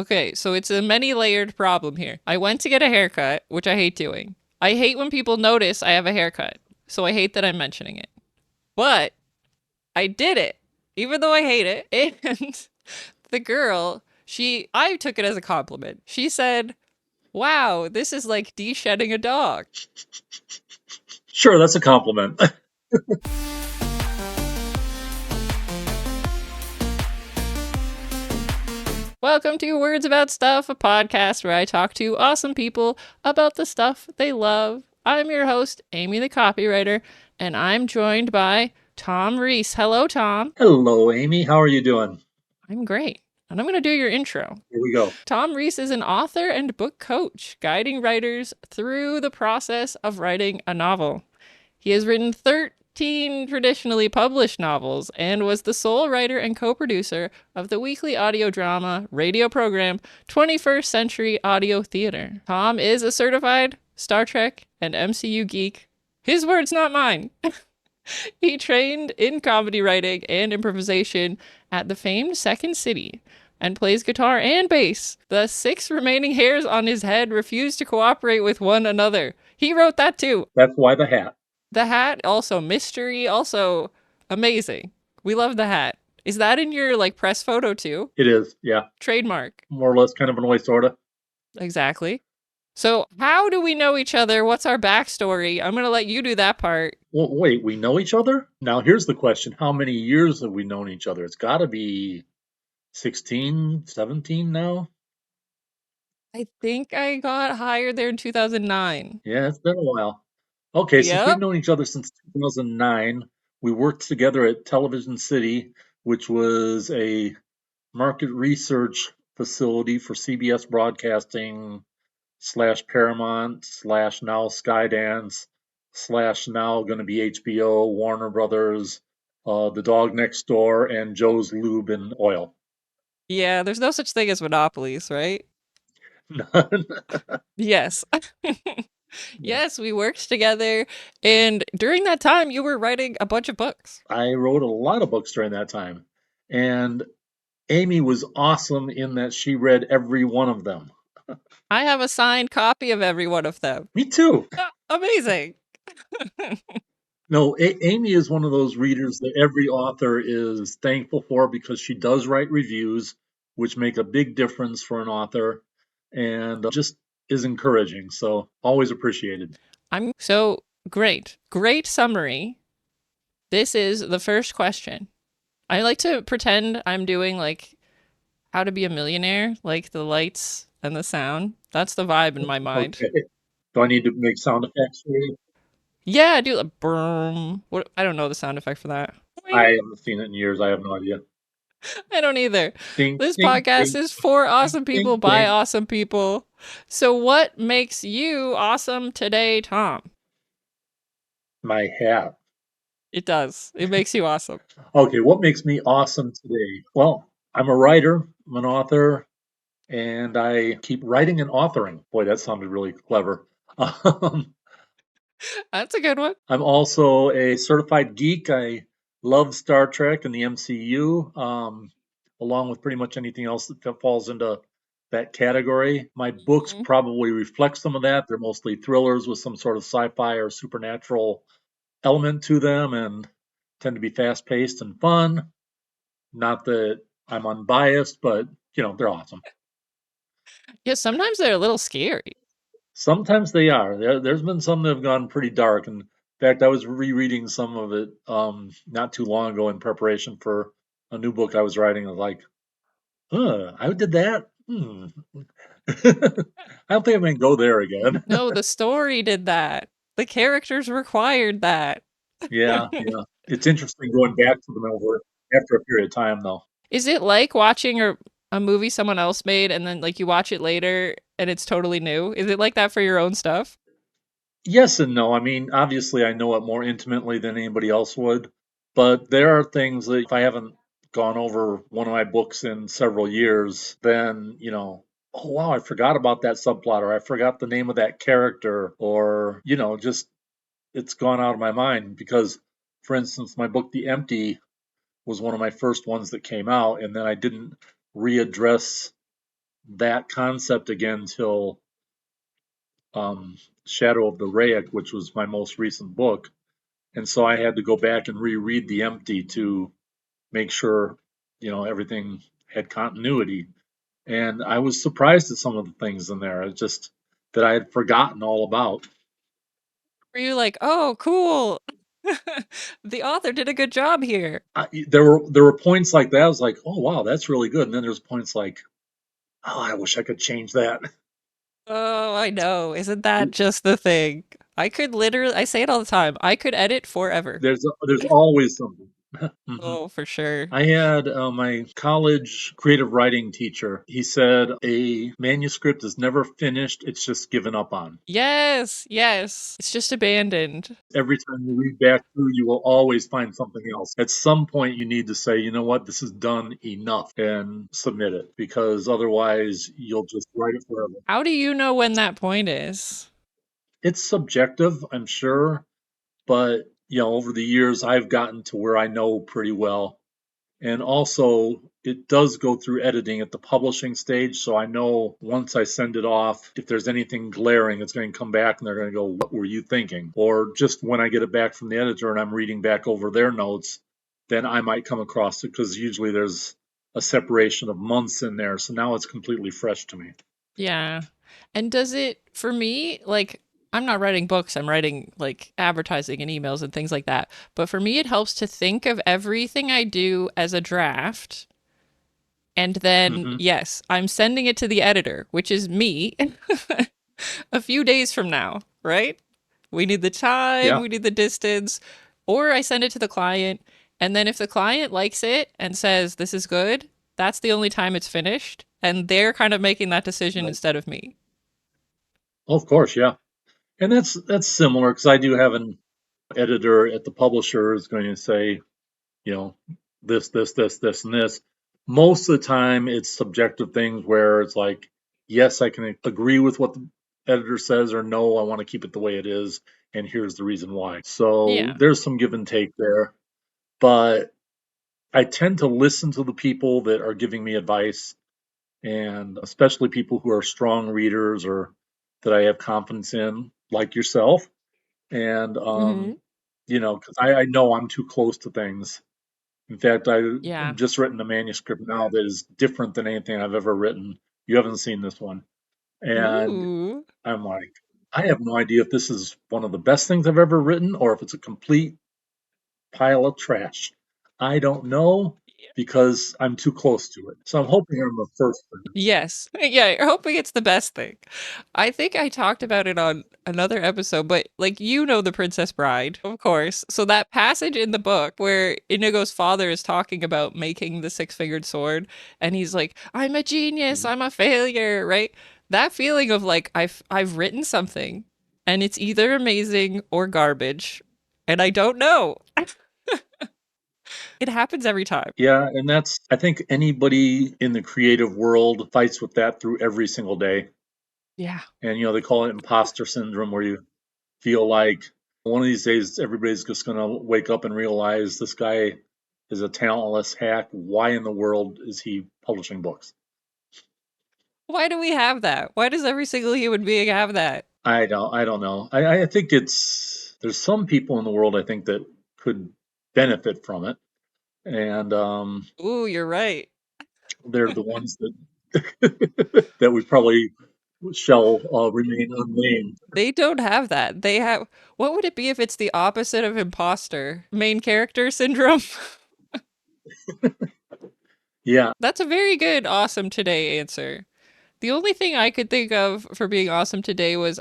Okay, so it's a many-layered problem here. I went to get a haircut, which I hate doing. I hate when people notice I have a haircut, so I hate that I'm mentioning it. But I did it, even though I hate it. And the girl, I took it as a compliment. She said, "Wow, this is like de-shedding a dog." Sure, that's a compliment. Welcome to Words About Stuff, a podcast where I talk to awesome people about the stuff they love. I'm your host, Amy the Copywriter, and I'm joined by Thom Reese. Hello, Tom. Hello, Amy. How are you doing? I'm great. And I'm going to do your intro. Here we go. Thom Reese is an author and book coach, guiding writers through the process of writing a novel. He has written 13 traditionally published novels and was the sole writer and co-producer of the weekly audio drama radio program 21st Century Audio Theater. Thom is a certified Star Trek and MCU geek. His words, not mine. He trained in comedy writing and improvisation at the famed Second City and plays guitar and bass. The 6 remaining hairs on his head refuse to cooperate with one another. He wrote that too. That's why the hat. The hat, also mystery, also amazing. We love the hat. Is that in your press photo too? It is, yeah. Trademark. More or less kind of an way, sort of. Exactly. So how do we know each other? What's our backstory? I'm going to let you do that part. Well, wait, we know each other? Now, here's the question. How many years have we known each other? It's got to be 16, 17 now? I think I got hired there in 2009. Yeah, it's been a while. Okay, since we've Yep. known each other since 2009, we worked together at Television City, which was a market research facility for CBS Broadcasting / Paramount / now Skydance / now going to be HBO, Warner Brothers, The Dog Next Door, and Joe's Lube and Oil. Yeah, there's no such thing as monopolies, right? None. Yes. Yes, we worked together. And during that time, you were writing a bunch of books. I wrote a lot of books during that time. And Amy was awesome in that she read every one of them. I have a signed copy of every one of them. Me too. Amazing. No, Amy is one of those readers that every author is thankful for because she does write reviews, which make a big difference for an author and just is encouraging. So always appreciated. I'm so great. Great summary. This is the first question. I like to pretend I'm doing How to Be a Millionaire, like the lights and the sound. That's the vibe in my mind. Okay. Do I need to make sound effects for you? Yeah, I do a boom. What? I don't know the sound effect for that. I haven't seen it in years. I have no idea. I don't either. Ding, This ding, podcast ding, is for ding, awesome ding, people by ding. awesome people. So, what makes you awesome today, Thom? My hat. It does. It makes you awesome. Okay, what makes me awesome today? Well, I'm a writer, I'm an author, and I keep writing and authoring. Boy, that sounded really clever. Um, That's a good one. I'm also a certified geek. I love Star Trek and the MCU, along with pretty much anything else that falls into that category. My books Mhm. probably reflect some of that. They're mostly thrillers with some sort of sci-fi or supernatural element to them and tend to be fast-paced and fun. Not that I'm unbiased, but they're awesome. Yeah, sometimes they're a little scary. Sometimes they are. There's been some that have gone pretty dark. And in fact, I was rereading some of it not too long ago in preparation for a new book I was writing. I was like, I did that? I don't think I'm going to go there again. No, the story did that. The characters required that. Yeah, yeah. It's interesting going back to them over after a period of time, though. Is it like watching a movie someone else made and then you watch it later and it's totally new? Is it like that for your own stuff? Yes and no. I mean, obviously, I know it more intimately than anybody else would, but there are things that if I haven't gone over one of my books in several years, then, oh, wow, I forgot about that subplot, or I forgot the name of that character, or, just it's gone out of my mind. Because, for instance, my book, The Empty, was one of my first ones that came out, and then I didn't readdress that concept again till Shadow of the Raic, which was my most recent book. And so I had to go back and reread The Empty to make sure, everything had continuity. And I was surprised at some of the things in there. It's just that I had forgotten all about. Were you like, oh, cool? The author did a good job here. There were points like that. I was like, oh wow, that's really good. And then there's points like, oh, I wish I could change that. Oh, I know. Isn't that just the thing? I could literally, I say it all the time. I could edit forever. There's always something. Mhm. Oh, for sure. I had my college creative writing teacher. He said a manuscript is never finished; it's just given up on. Yes, yes. It's just abandoned. Every time you read back through, you will always find something else. At some point, you need to say, you know what, this is done enough and submit it because otherwise you'll just write it forever. How do you know when that point is? It's subjective, I'm sure, but over the years, I've gotten to where I know pretty well. And also, it does go through editing at the publishing stage. So I know once I send it off, if there's anything glaring, it's going to come back and they're going to go, what were you thinking? Or just when I get it back from the editor and I'm reading back over their notes, then I might come across it because usually there's a separation of months in there. So now it's completely fresh to me. Yeah. And does it, for me, like, I'm not writing books, I'm writing like advertising and emails and things like that. But for me, it helps to think of everything I do as a draft. And then, Hmm. yes, I'm sending it to the editor, which is me, a few days from now, right? We need the time, Yeah. we need the distance, or I send it to the client. And then if the client likes it and says, this is good, that's the only time it's finished. And they're kind of making that decision Right. instead of me. Oh, of course. Yeah. And that's similar because I do have an editor at the publisher is going to say, you know, this, and this. Most of the time, it's subjective things where it's like, yes, I can agree with what the editor says, or no, I want to keep it the way it is, and here's the reason why. So Yeah. there's some give and take there, but I tend to listen to the people that are giving me advice, and especially people who are strong readers or that I have confidence in, like yourself. And, Hmm. because I know I'm too close to things. In fact, Yeah. I'm just written a manuscript now that is different than anything I've ever written. You haven't seen this one. And Ooh. I'm like, I have no idea if this is one of the best things I've ever written or if it's a complete pile of trash. I don't know because I'm too close to it. So I'm hoping I'm the first thing. Yes. Yeah, you're hoping it's the best thing. I think I talked about it on another episode, but like the Princess Bride, of course. So that passage in the book where Inigo's father is talking about making the six-fingered sword and he's like, "I'm a genius, I'm a failure," right? That feeling of like I've written something and it's either amazing or garbage and I don't know. It happens every time. Yeah, and I think anybody in the creative world fights with that through every single day. Yeah. And, they call it imposter syndrome where you feel like one of these days everybody's just going to wake up and realize this guy is a talentless hack. Why in the world is he publishing books? Why do we have that? Why does every single human being have that? I don't know. I think there's some people in the world I think that could benefit from it, and Ooh, you're right. they're the ones that we probably shall remain unnamed. They don't have that. They have, what would it be if it's the opposite of imposter? Main character syndrome? Yeah. That's a very good awesome today answer. The only thing I could think of for being awesome today was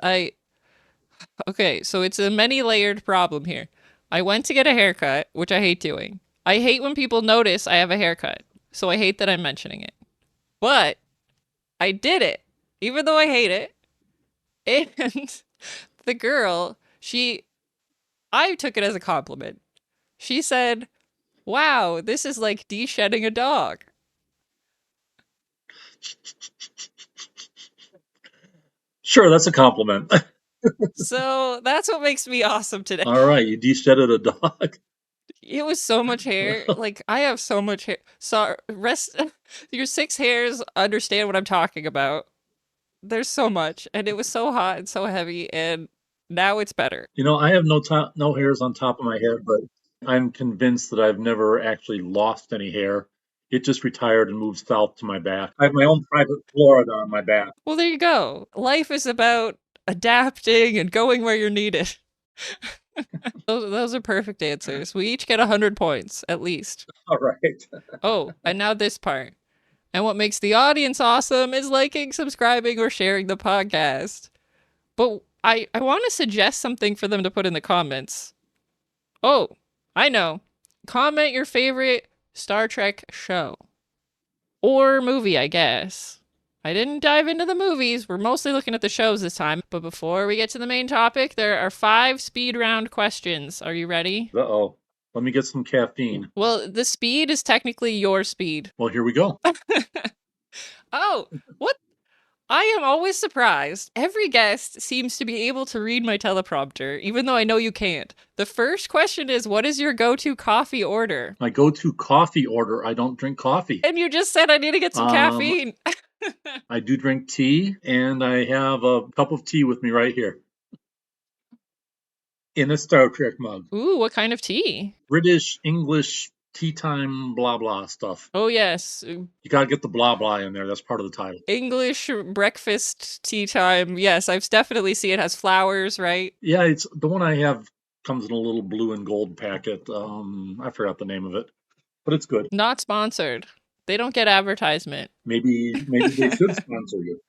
okay, so it's a many layered problem here. I went to get a haircut, which I hate doing. I hate when people notice I have a haircut, so I hate that I'm mentioning it. But I did it, even though I hate it. And the girl, I took it as a compliment. She said, "Wow, this is like de-shedding a dog." Sure, that's a compliment. So that's what makes me awesome today. All right, you de-shedded a dog. It was so much hair. Like, I have so much hair. So, your 6 hairs understand what I'm talking about. There's so much, and it was so hot and so heavy, and now it's better. I have no hairs on top of my head, but I'm convinced that I've never actually lost any hair. It just retired and moved south to my back. I have my own private Florida on my back. Well, there you go. Life is about adapting and going where you're needed. Those are perfect answers. We each get 100 points, at least. All right. Oh, and now this part. And what makes the audience awesome is liking, subscribing, or sharing the podcast. But I want to suggest something for them to put in the comments. Oh, I know. Comment your favorite Star Trek show. Or movie, I guess. I didn't dive into the movies. We're mostly looking at the shows this time. But before we get to the main topic, there are 5 speed round questions. Are you ready? Uh-oh. Let me get some caffeine. Well, the speed is technically your speed. Well, here we go. Oh, what? I am always surprised. Every guest seems to be able to read my teleprompter, even though I know you can't. The first question is, what is your go-to coffee order? My go-to coffee order, I don't drink coffee. And you just said I need to get some caffeine. I do drink tea, and I have a cup of tea with me right here. In a Star Trek mug. Ooh, what kind of tea? British, English, tea time, blah, blah stuff. Oh, yes. You gotta get the blah, blah in there. That's part of the title. English breakfast tea time. Yes, I've definitely seen it has flowers, right? Yeah, it's the one I have comes in a little blue and gold packet. I forgot the name of it, but it's good. Not sponsored. They don't get advertisement. Maybe they should sponsor you.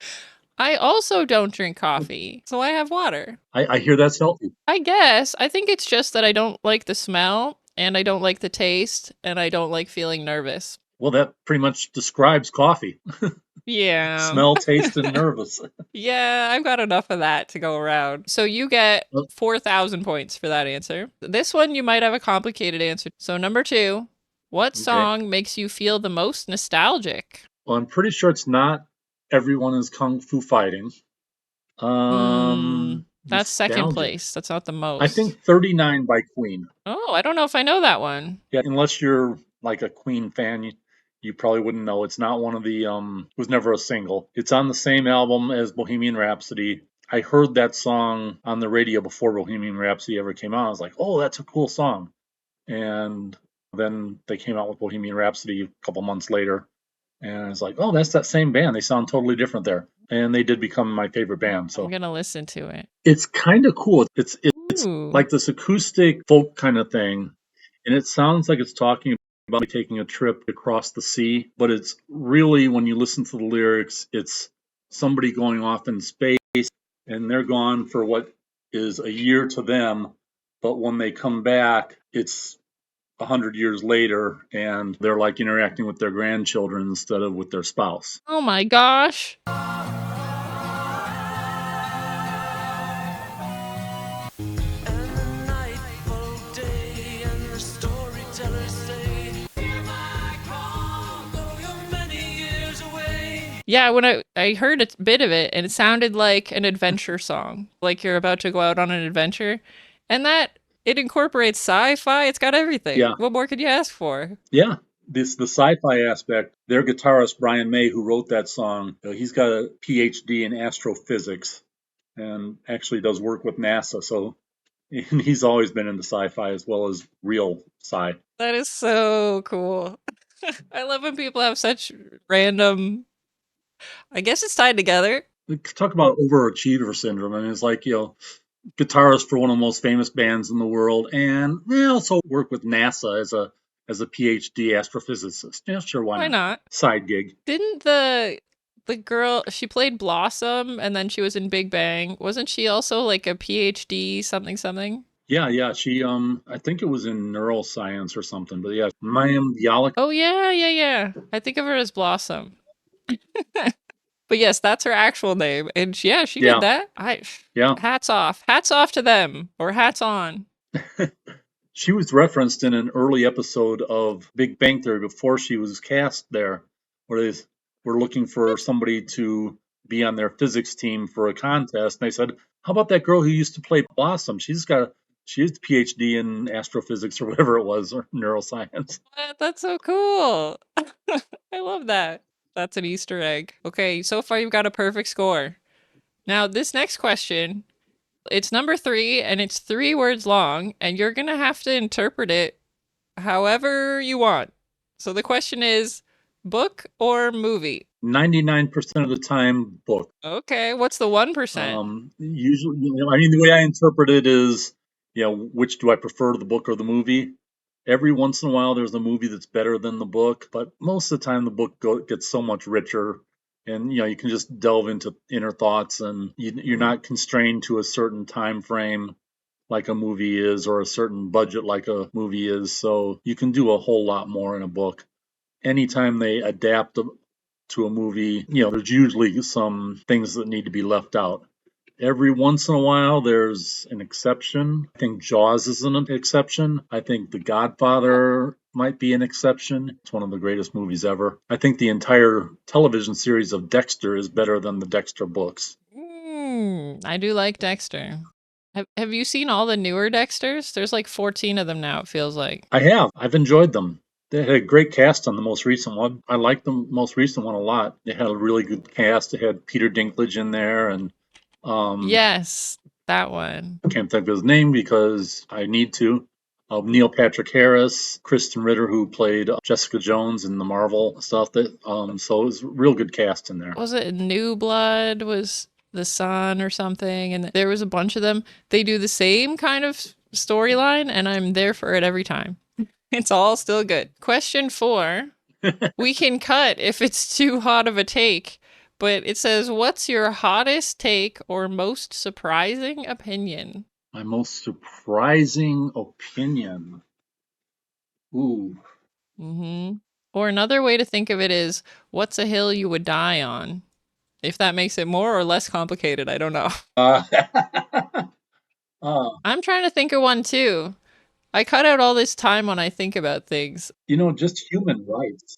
I also don't drink coffee, so I have water. I hear that's healthy. I guess. I think it's just that I don't like the smell, and I don't like the taste, and I don't like feeling nervous. Well, that pretty much describes coffee. Yeah. Smell, taste, and nervous. Yeah, I've got enough of that to go around. So you get 4,000 points for that answer. This one, you might have a complicated answer. So number 2, what song makes you feel the most nostalgic? Well, I'm pretty sure it's not Everyone is Kung Fu Fighting. That's second place. That's not the most. I think 39 by Queen. Oh, I don't know if I know that one. Yeah, unless you're like a Queen fan, you probably wouldn't know. It's not one of the, it was never a single. It's on the same album as Bohemian Rhapsody. I heard that song on the radio before Bohemian Rhapsody ever came out. I was like, oh, that's a cool song. And then they came out with Bohemian Rhapsody a couple months later. And I was like, oh, that's that same band. They sound totally different there. And they did become my favorite band. So I'm going to listen to it. It's kind of cool. It's like this acoustic folk kind of thing. And it sounds like it's talking about taking a trip across the sea. But it's really, when you listen to the lyrics, it's somebody going off in space. And they're gone for what is a year to them. But when they come back, it's 100 years later, and they're like interacting with their grandchildren instead of with their spouse. Oh my gosh. Yeah, when I heard a bit of it, and it sounded like an adventure song, like you're about to go out on an adventure, and that it incorporates sci-fi. It's got everything. Yeah. What more could you ask for? Yeah, the sci-fi aspect. Their guitarist Brian May, who wrote that song, he's got a PhD in astrophysics, and actually does work with NASA. So, and he's always been into sci-fi as well as real sci. That is so cool. I love when people have such random. I guess it's tied together. Talk about overachiever syndrome. I mean, it's like, guitarist for one of the most famous bands in the world, and they also work with NASA as a PhD astrophysicist. Yeah, sure, why not? Side gig. Didn't the girl, she played Blossom, and then she was in Big Bang. Wasn't she also like a PhD something? Yeah. She I think it was in neuroscience or something. But yeah, Mayim Bialik. Oh yeah. I think of her as Blossom. But yes, that's her actual name, and she did that. Hats off to them, or hats on. She was referenced in an early episode of Big Bang Theory before she was cast there, where they were looking for somebody to be on their physics team for a contest. And they said, how about that girl who used to play Blossom? She's got She is PhD in astrophysics or whatever it was, or neuroscience. What? That's so cool. I love that. That's an Easter egg. Okay, so far you've got a perfect score. Now, this next question, it's number 3 and it's 3 words long, and you're going to have to interpret it however you want. So the question is book or movie? 99% of the time, book. Okay, what's the 1%? Usually, I mean, the way I interpret it is, which do I prefer, the book or the movie? Every once in a while, there's a movie that's better than the book, but most of the time, the book gets so much richer, and you can just delve into inner thoughts, and you're not constrained to a certain time frame like a movie is, or a certain budget like a movie is. So you can do a whole lot more in a book. Anytime they adapt to a movie, there's usually some things that need to be left out. Every once in a while, there's an exception. I think Jaws is an exception. I think The Godfather might be an exception. It's one of the greatest movies ever. I think the entire television series of Dexter is better than the Dexter books. I do like Dexter. Have you seen all the newer Dexters? There's like 14 of them now, it feels like. I have. I've enjoyed them. They had a great cast on the most recent one. I liked the most recent one a lot. They had a really good cast. It had Peter Dinklage in there, and yes, that one. I can't think of his name because I need to. Neil Patrick Harris, Kristen Ritter, who played Jessica Jones in the Marvel stuff. So it was a real good cast in there. Was it New Blood? Was the son or something? And there was a bunch of them. They do the same kind of storyline, and I'm there for it every time. It's all still good. Question 4. We can cut if it's too hot of a take, but it says, what's your hottest take or most surprising opinion? My most surprising opinion. Ooh. Or another way to think of it is, what's a hill you would die on? If that makes it more or less complicated, I don't know. I'm trying to think of one too. I cut out all this time when I think about things. Just human rights.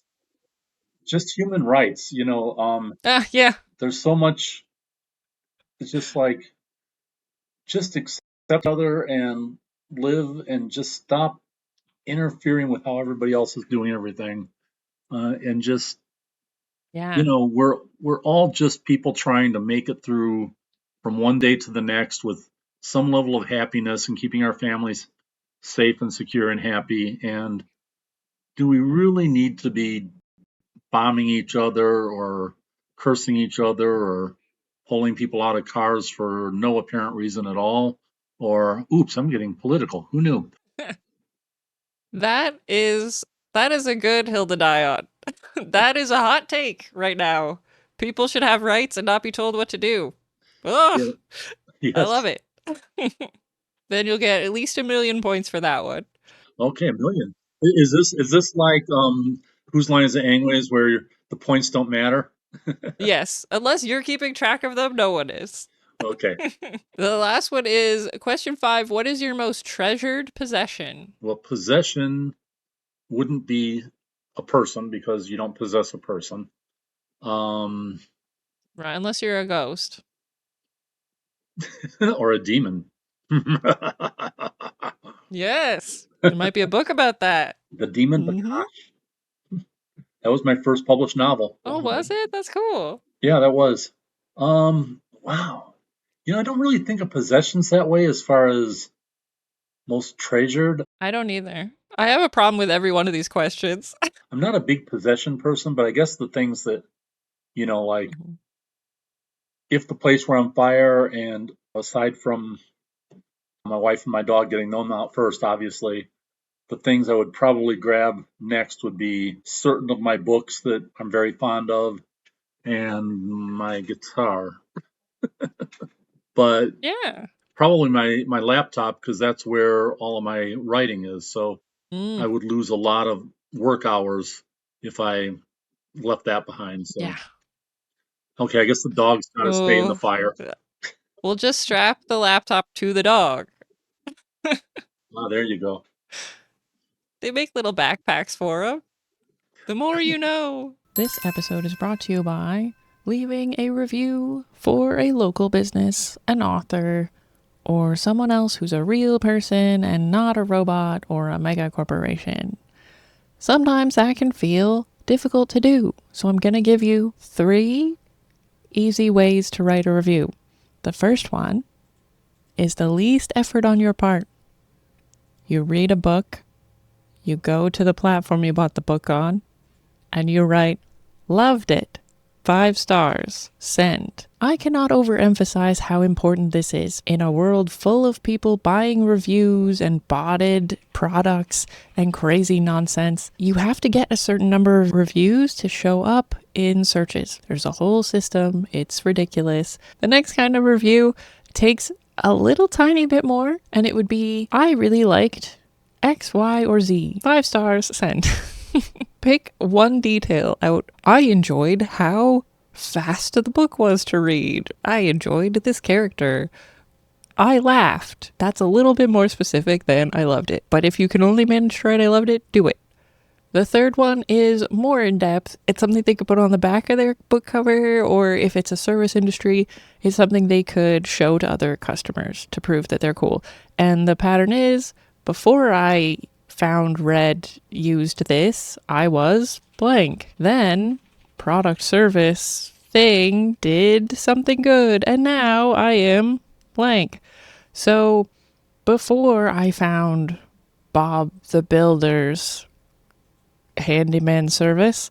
Just human rights. Yeah. There's so much. It's just like, just accept each other and live, and just stop interfering with how everybody else is doing everything. And just, Yeah. we're all just people trying to make it through from one day to the next with some level of happiness and keeping our families safe and secure and happy. And do we really need to be bombing each other or cursing each other or pulling people out of cars for no apparent reason at all? Or, oops, I'm getting political. Who knew? That is a good hill to die on. That is a hot take right now. People should have rights and not be told what to do. Oh, Yes. I love it. Then you'll get at least 1,000,000 points for that one. Okay, 1,000,000. Is this like whose line is it anyways, where the points don't matter? Yes, unless you're keeping track of them, no one is. Okay. The last one is question 5. What is your most treasured possession? Well, possession wouldn't be a person because you don't possess a person. Right, unless you're a ghost. Or a demon. Yes, there might be a book about that. The Demon Bakash. That was my first published novel. Oh, was it? That's cool. Yeah, that was. Wow. I don't really think of possessions that way as far as most treasured. I don't either. I have a problem with every one of these questions. I'm not a big possession person, but I guess the things that, like if the place were on fire, and aside from my wife and my dog getting them out first, obviously, the things I would probably grab next would be certain of my books that I'm very fond of and my guitar. But Yeah. probably my laptop, because that's where all of my writing is. So I would lose a lot of work hours if I left that behind. So Yeah. okay, I guess the dog's got to stay in the fire. We'll just strap the laptop to the dog. There you go. They make little backpacks for them. The more you know. This episode is brought to you by leaving a review for a local business, an author, or someone else who's a real person and not a robot or a mega corporation. Sometimes that can feel difficult to do, so I'm going to give you 3 easy ways to write a review. The first one is the least effort on your part. You read a book, you go to the platform you bought the book on, and you write, "Loved it. 5 stars. Send." I cannot overemphasize how important this is. In a world full of people buying reviews and botted products and crazy nonsense, you have to get a certain number of reviews to show up in searches. There's a whole system. It's ridiculous. The next kind of review takes a little tiny bit more, and it would be, "I really liked X, Y, or Z. 5 stars. Send." Pick one detail out. "I enjoyed how fast the book was to read. I enjoyed this character. I laughed." That's a little bit more specific than "I loved it." But if you can only manage to write "I loved it," do it. The third one is more in depth. It's something they could put on the back of their book cover, or if it's a service industry, it's something they could show to other customers to prove that they're cool. And the pattern is, "Before I found, read, used this, I was blank. Then product, service, thing did something good, and now I am blank. So before I found Bob the Builder's handyman service,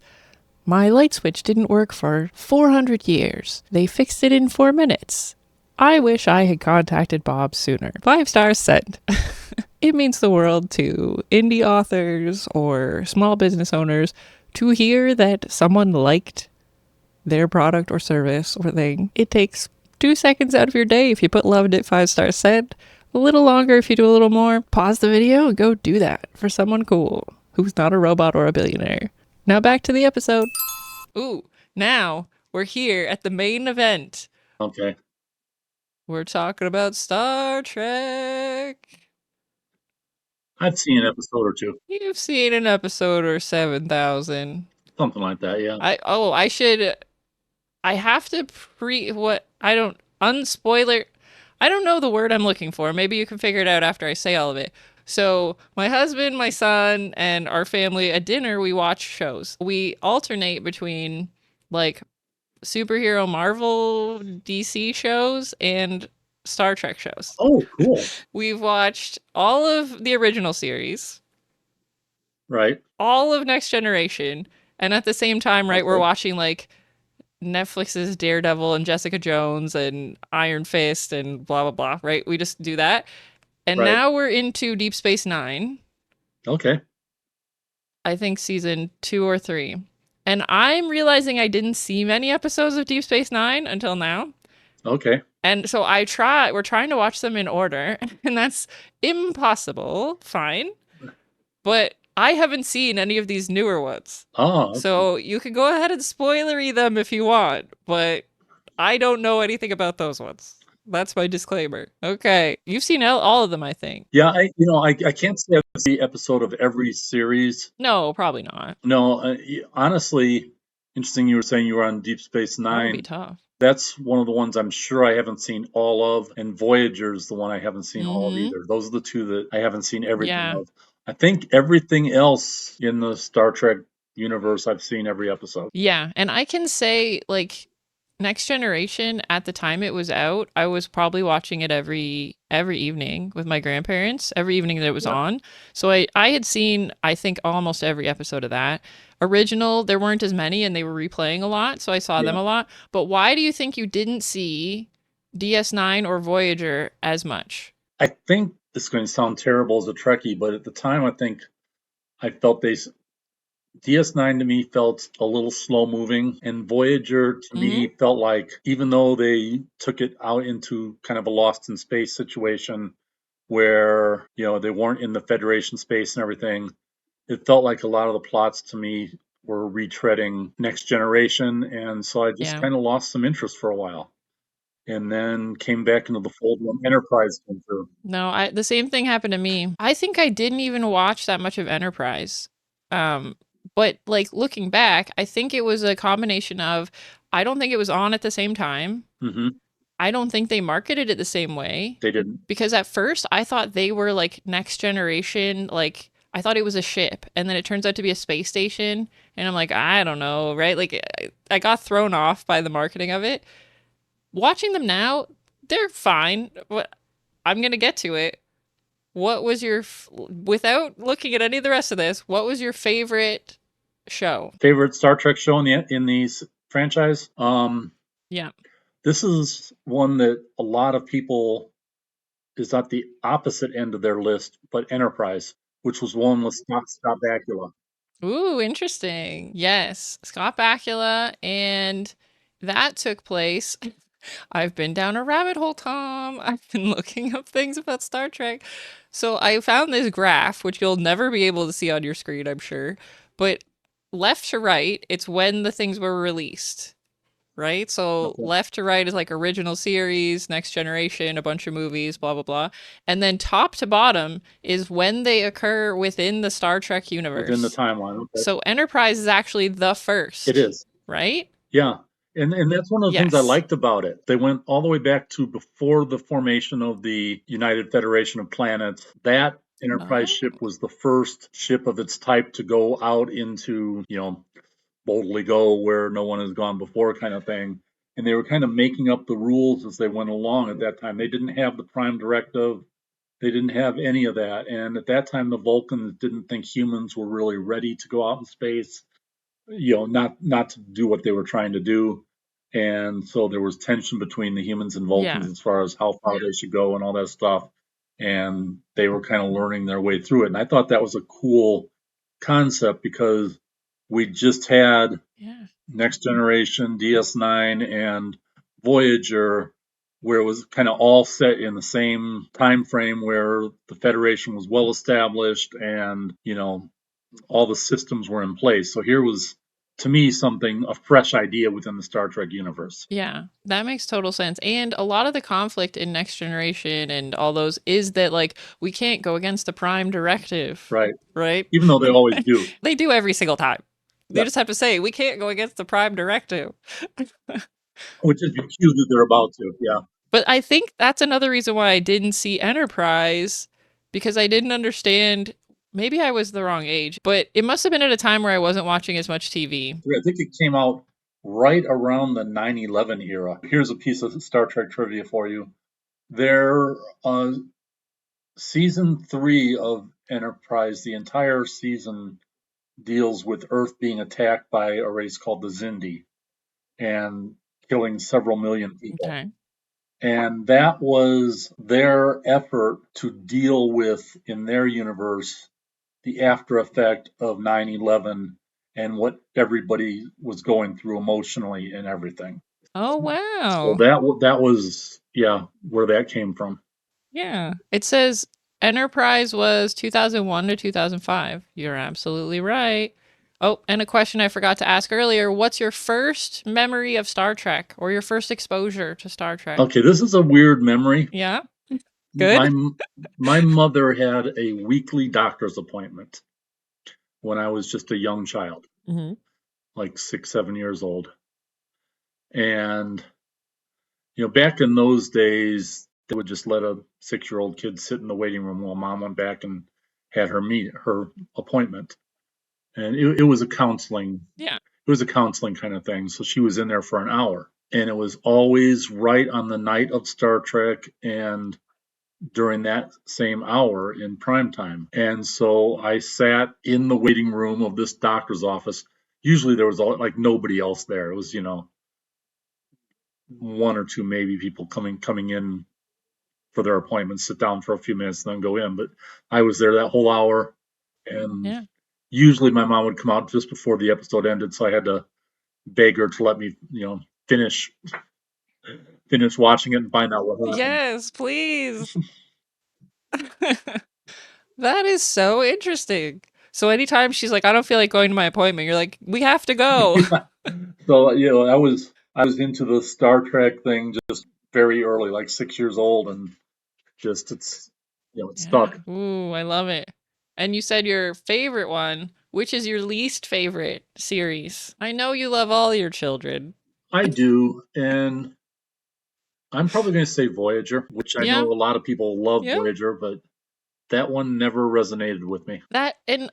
my light switch didn't work for 400 years. They fixed it in 4 minutes. I wish I had contacted Bob sooner. 5 stars sent." It means the world to indie authors or small business owners to hear that someone liked their product or service or thing. It takes 2 seconds out of your day if you put "loved it," 5 stars sent. A little longer if you do a little more. Pause the video and go do that for someone cool who's not a robot or a billionaire. Now back to the episode. Ooh, now we're here at the main event. Okay. We're talking about Star Trek. I've seen an episode or two. You've seen an episode or 7,000. Something like that, yeah. I have to unspoiler. I don't know the word I'm looking for. Maybe you can figure it out after I say all of it. So my husband, my son, and our family at dinner, we watch shows. We alternate between like superhero Marvel DC shows and Star Trek shows. Oh, cool. We've watched all of the original series, Right. all of Next Generation, and at the same time, right, we're Okay. watching like Netflix's Daredevil and Jessica Jones and Iron Fist and blah blah blah, right? We just do that. And Right. now we're into Deep Space Nine. Okay. I think season 2 or 3. And I'm realizing I didn't see many episodes of Deep Space Nine until now. Okay. And so we're trying to watch them in order, and that's impossible. Fine. But I haven't seen any of these newer ones. Oh, okay. So you can go ahead and spoilery them if you want, but I don't know anything about those ones. That's my disclaimer. Okay. You've seen all of them, I think. Yeah, I can't say I've seen the episode of every series. No, probably not. No, honestly, interesting you were saying you were on Deep Space That would be Nine. tough. That's one of the ones I'm sure I haven't seen all of, and Voyager's the one I haven't seen all of either. Those are the two that I haven't seen everything Yeah. of. I think everything else in the Star Trek universe, I've seen every episode. Yeah, and I can say like Next Generation at the time it was out, I was probably watching it every evening with my grandparents, every evening that it was Yeah. on. So I had seen I think almost every episode of that. Original, there weren't as many and they were replaying a lot, so I saw them Yeah. a lot. But why do you think you didn't see DS9 or Voyager as much? I think this is going to sound terrible as a Trekkie, but at the time, I think I felt DS9 to me felt a little slow moving, and Voyager to me felt like, even though they took it out into kind of a lost in space situation where, they weren't in the Federation space and everything, it felt like a lot of the plots to me were retreading Next Generation, and so I just Yeah. kind of lost some interest for a while. And then came back into the fold when Enterprise came through. No, the same thing happened to me. I think I didn't even watch that much of Enterprise. But like looking back, I think it was a combination of I don't think it was on at the same time. Mm-hmm. I don't think they marketed it the same way, They didn't. because at first I thought they were like next generation, like I thought it was a ship, and then it turns out to be a space station, and I'm like, I don't know, right? Like I got thrown off by the marketing of it. Watching them now, they're fine. What I'm gonna get to it. What was your, without looking at any of the rest of this, what was your favorite show? Favorite Star Trek show in the franchise? Yeah. This is one that a lot of people is at the opposite end of their list, but Enterprise, which was one with Scott Bakula. Ooh, interesting. Yes, Scott Bakula, and that took place. I've been down a rabbit hole, Tom. I've been looking up things about Star Trek. So I found this graph, which you'll never be able to see on your screen, I'm sure. But left to right, it's when the things were released, right? So Okay. left to right is like original series, next generation, a bunch of movies, blah, blah, blah. And then top to bottom is when they occur within the Star Trek Within the universe. timeline. Okay. So Enterprise is actually the It first, is. right? Yeah. And that's one of the things I Yes. liked about it. They went all the way back to before the formation of the United Federation of Planets. That Enterprise Oh, ship was the first ship of its type to go out into, boldly go where no one has gone before kind of thing. And they were kind of making up the rules as they went along at that time. They didn't have the Prime Directive. They didn't have any of that. And at that time, the Vulcans didn't think humans were really ready to go out in space, not to do what they were trying to do. And so there was tension between the humans and Vulcans yeah. as far as how far they should go and all that stuff. And they were kind of learning their way through it. And I thought that was a cool concept because we just had Yeah. Next Generation, DS9, and Voyager, where it was kind of all set in the same time frame where the Federation was well established and all the systems were in place. So here was, to me, a fresh idea within the Star Trek universe. Yeah, that makes total sense. And a lot of the conflict in Next Generation and all those is that, like, we can't go against the Prime Directive, Right. right? Even though they always do. They do every single time. They Yep. just have to say, we can't go against the Prime Directive. Which is the cue that they're about to. Yeah. But I think that's another reason why I didn't see Enterprise, because I didn't understand. Maybe I was the wrong age, but it must have been at a time where I wasn't watching as much TV. I think it came out right around the 9/11 era. Here's a piece of Star Trek trivia for you. Their season 3 of Enterprise, the entire season deals with Earth being attacked by a race called the Xindi and killing several million people. Okay. And that was their effort to deal with, in their universe, the after effect of 9/11 and what everybody was going through emotionally and everything. Oh, So wow. that was, yeah, where that came from. Yeah. It says Enterprise was 2001 to 2005. You're absolutely right. Oh, and a question I forgot to ask earlier. What's your first memory of Star Trek, or your first exposure to Star Trek? Okay, this is a weird memory. Yeah. My Good. my mother had a weekly doctor's appointment when I was just a young child, Hmm. like 6, 7 years old. And back in those days, they would just let a 6-year-old kid sit in the waiting room while mom went back and had her appointment. And it was a counseling. Yeah. It was a counseling kind of thing. So she was in there for an hour, and it was always right on the night of Star Trek and during that same hour in prime time. And so I sat in the waiting room of this doctor's office. Usually there was like nobody else there. It was, one or two maybe people coming in for their appointments, sit down for a few minutes and then go in. But I was there that whole hour, and Yeah. usually my mom would come out just before the episode ended, so I had to beg her to let me, finish watching it and find out what happened. Yes, please. That is so interesting. So anytime she's like, I don't feel like going to my appointment, you're like, we have to go. Yeah. So I was into the Star Trek thing just very early, like 6 years old, and just it's Yeah. stuck. Ooh, I love it. And you said your favorite one. Which is your least favorite series? I know you love all your children. I do, and I'm probably going to say Voyager, which I Yeah, know a lot of people love yeah. Voyager, but that one never resonated with me. That and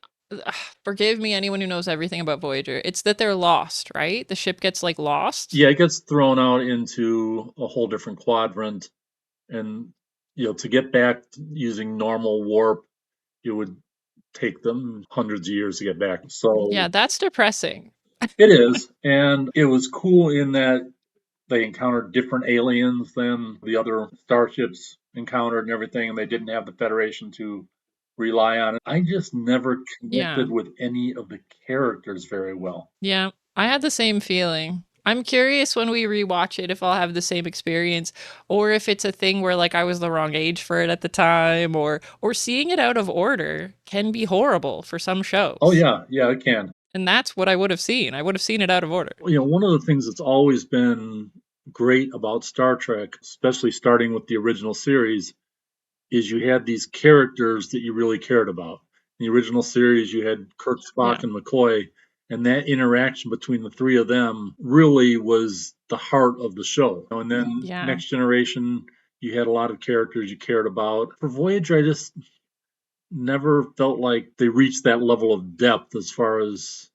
forgive me, anyone who knows everything about Voyager. It's that they're lost, right? The ship gets like lost. Yeah, it gets thrown out into a whole different quadrant, and to get back using normal warp, it would take them hundreds of years to get back. Yeah, So that's depressing. it is, and it was cool in that they encountered different aliens than the other starships encountered and everything, and they didn't have the Federation to rely on. I just never Yeah. connected with any of the characters very well. Yeah, I had the same feeling. I'm curious when we rewatch it if I'll have the same experience or if it's a thing where like I was the wrong age for it at the time or seeing it out of order can be horrible for some Oh shows. yeah, yeah, it can. And that's what I would have seen. I would have seen it out of order. One of the things that's always been great about Star Trek, especially starting with the original series, is you had these characters that you really cared about. In the original series, you had Kirk, Yeah. Spock, and McCoy, and that interaction between the three of them really was the heart of the show. And then Yeah. Next Generation, you had a lot of characters you cared about. For Voyager, I just never felt like they reached that level of depth as far as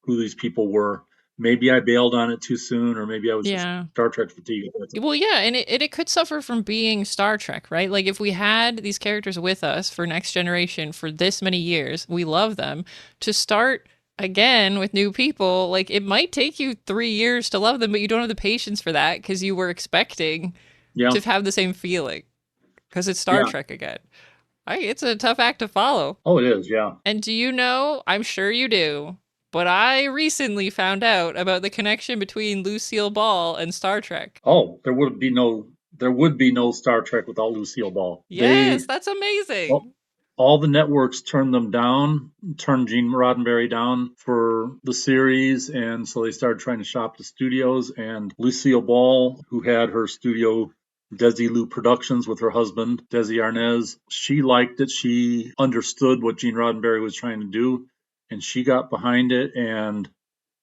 who these people were. Maybe I bailed on it too soon, or maybe I was just Yeah. Star Trek fatigue. Well, yeah, and it could suffer from being Star Trek, right? Like if we had these characters with us for Next Generation for this many years, we love them. To start again with new people, like it might take you 3 years to love them, but you don't have the patience for that because you were expecting Yeah, to have the same feeling because it's Star yeah. Trek again. It's a tough act to follow. Oh, it is. Yeah. And do you know? I'm sure you do. But I recently found out about the connection between Lucille Ball and Star Trek. Oh, there would be no Star Trek without Lucille Ball. Yes, that's amazing. All the networks turned them down, turned Gene Roddenberry down for the series, and so they started trying to shop the studios. And Lucille Ball, who had her studio Desilu Productions with her husband Desi Arnaz, she liked it. She understood what Gene Roddenberry was trying to do, and she got behind it. And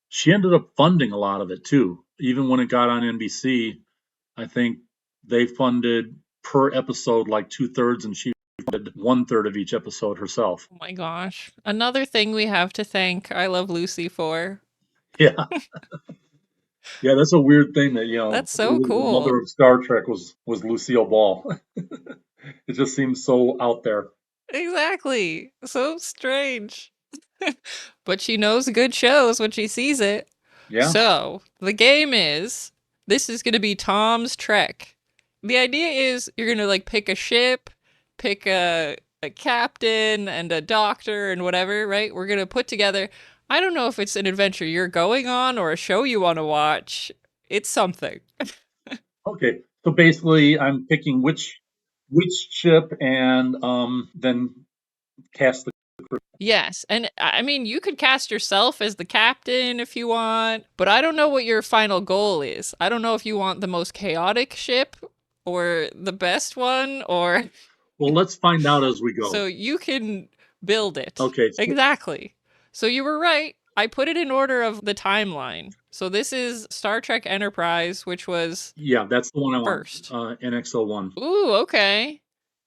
she ended up funding a lot of it too. Even when it got on NBC, I think they funded per episode like 2/3, and she funded 1/3 of each episode herself. Oh my gosh. Another thing we have to thank I Love Lucy for. Yeah, yeah, that's a weird thing that That's so really the mother cool. of Star Trek was Lucille Ball. It just seems so out there. Exactly. So strange. But she knows good shows when she sees it. Yeah. So, the game is this is going to be Tom's Trek. The idea is you're going to like pick a ship, pick a captain and a doctor and whatever, right? We're going to put together I don't know if it's an adventure you're going on or a show you want to watch. It's something. Okay. So basically, I'm picking which ship and then cast the. Yes, and I mean, you could cast yourself as the captain if you want, but I don't know what your final goal is. I don't know if you want the most chaotic ship or the best one, or Well, let's find out as we go. so you can build it. Okay. So, Exactly. So you were right. I put it in order of the timeline. So this is Star Trek Enterprise, which was yeah, that's the one I want. first. NX-01. Ooh, okay.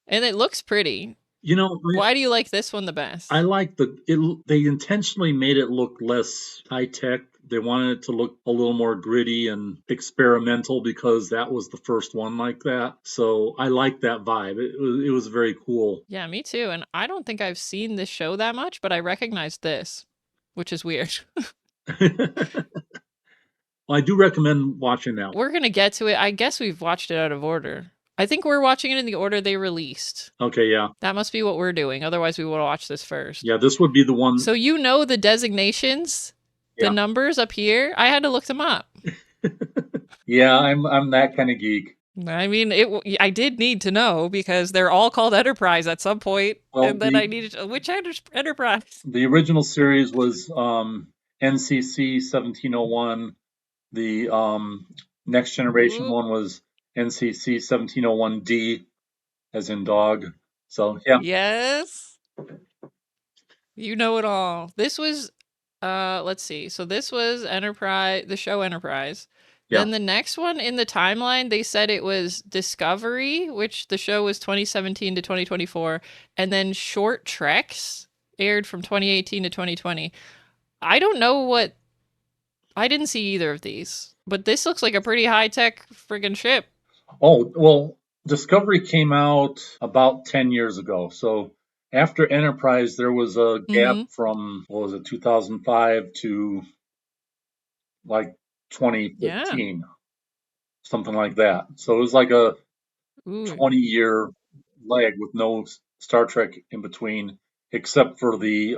And it looks pretty. You know, Why do you like this one the I best? like they intentionally made it look less high tech. They wanted it to look a little more gritty and experimental because that was the first one like that. So I like that vibe. It was very cool. Yeah, me too. And I don't think I've seen this show that much, but I recognize this, which is weird. Well, I do recommend watching that. We're going to get to it. I guess we've watched it out of order. I think we're watching it in the order they released. Okay, yeah. That must be what we're doing. Otherwise, we would watch this first. Yeah, this would be the one. So, you know the designations, the Yeah. numbers up here. I had to look them up. Yeah, I'm that kind of geek. I mean, I did need to know because they're all called Enterprise at some point, Well, and then I needed which Enterprise. the original series was NCC 1701. The Next Generation Ooh, one was NCC 1701D, as in dog. So yeah, yes. You know it all. This was let's see. So this was Enterprise, the show Enterprise. Yeah. Then the next one in the timeline, they said it was Discovery, which the show was 2017 to 2024, and then Short Treks aired from 2018 to 2020. I don't know what. I didn't see either of these, but this looks like a pretty high tech friggin' ship. Oh, well, Discovery came out about 10 years ago. So after Enterprise, there was a gap Mm-hmm. from, what was it, 2005 to like Yeah. 2015, something like that. So it was like a Ooh. 20-year lag with no Star Trek in between, except for the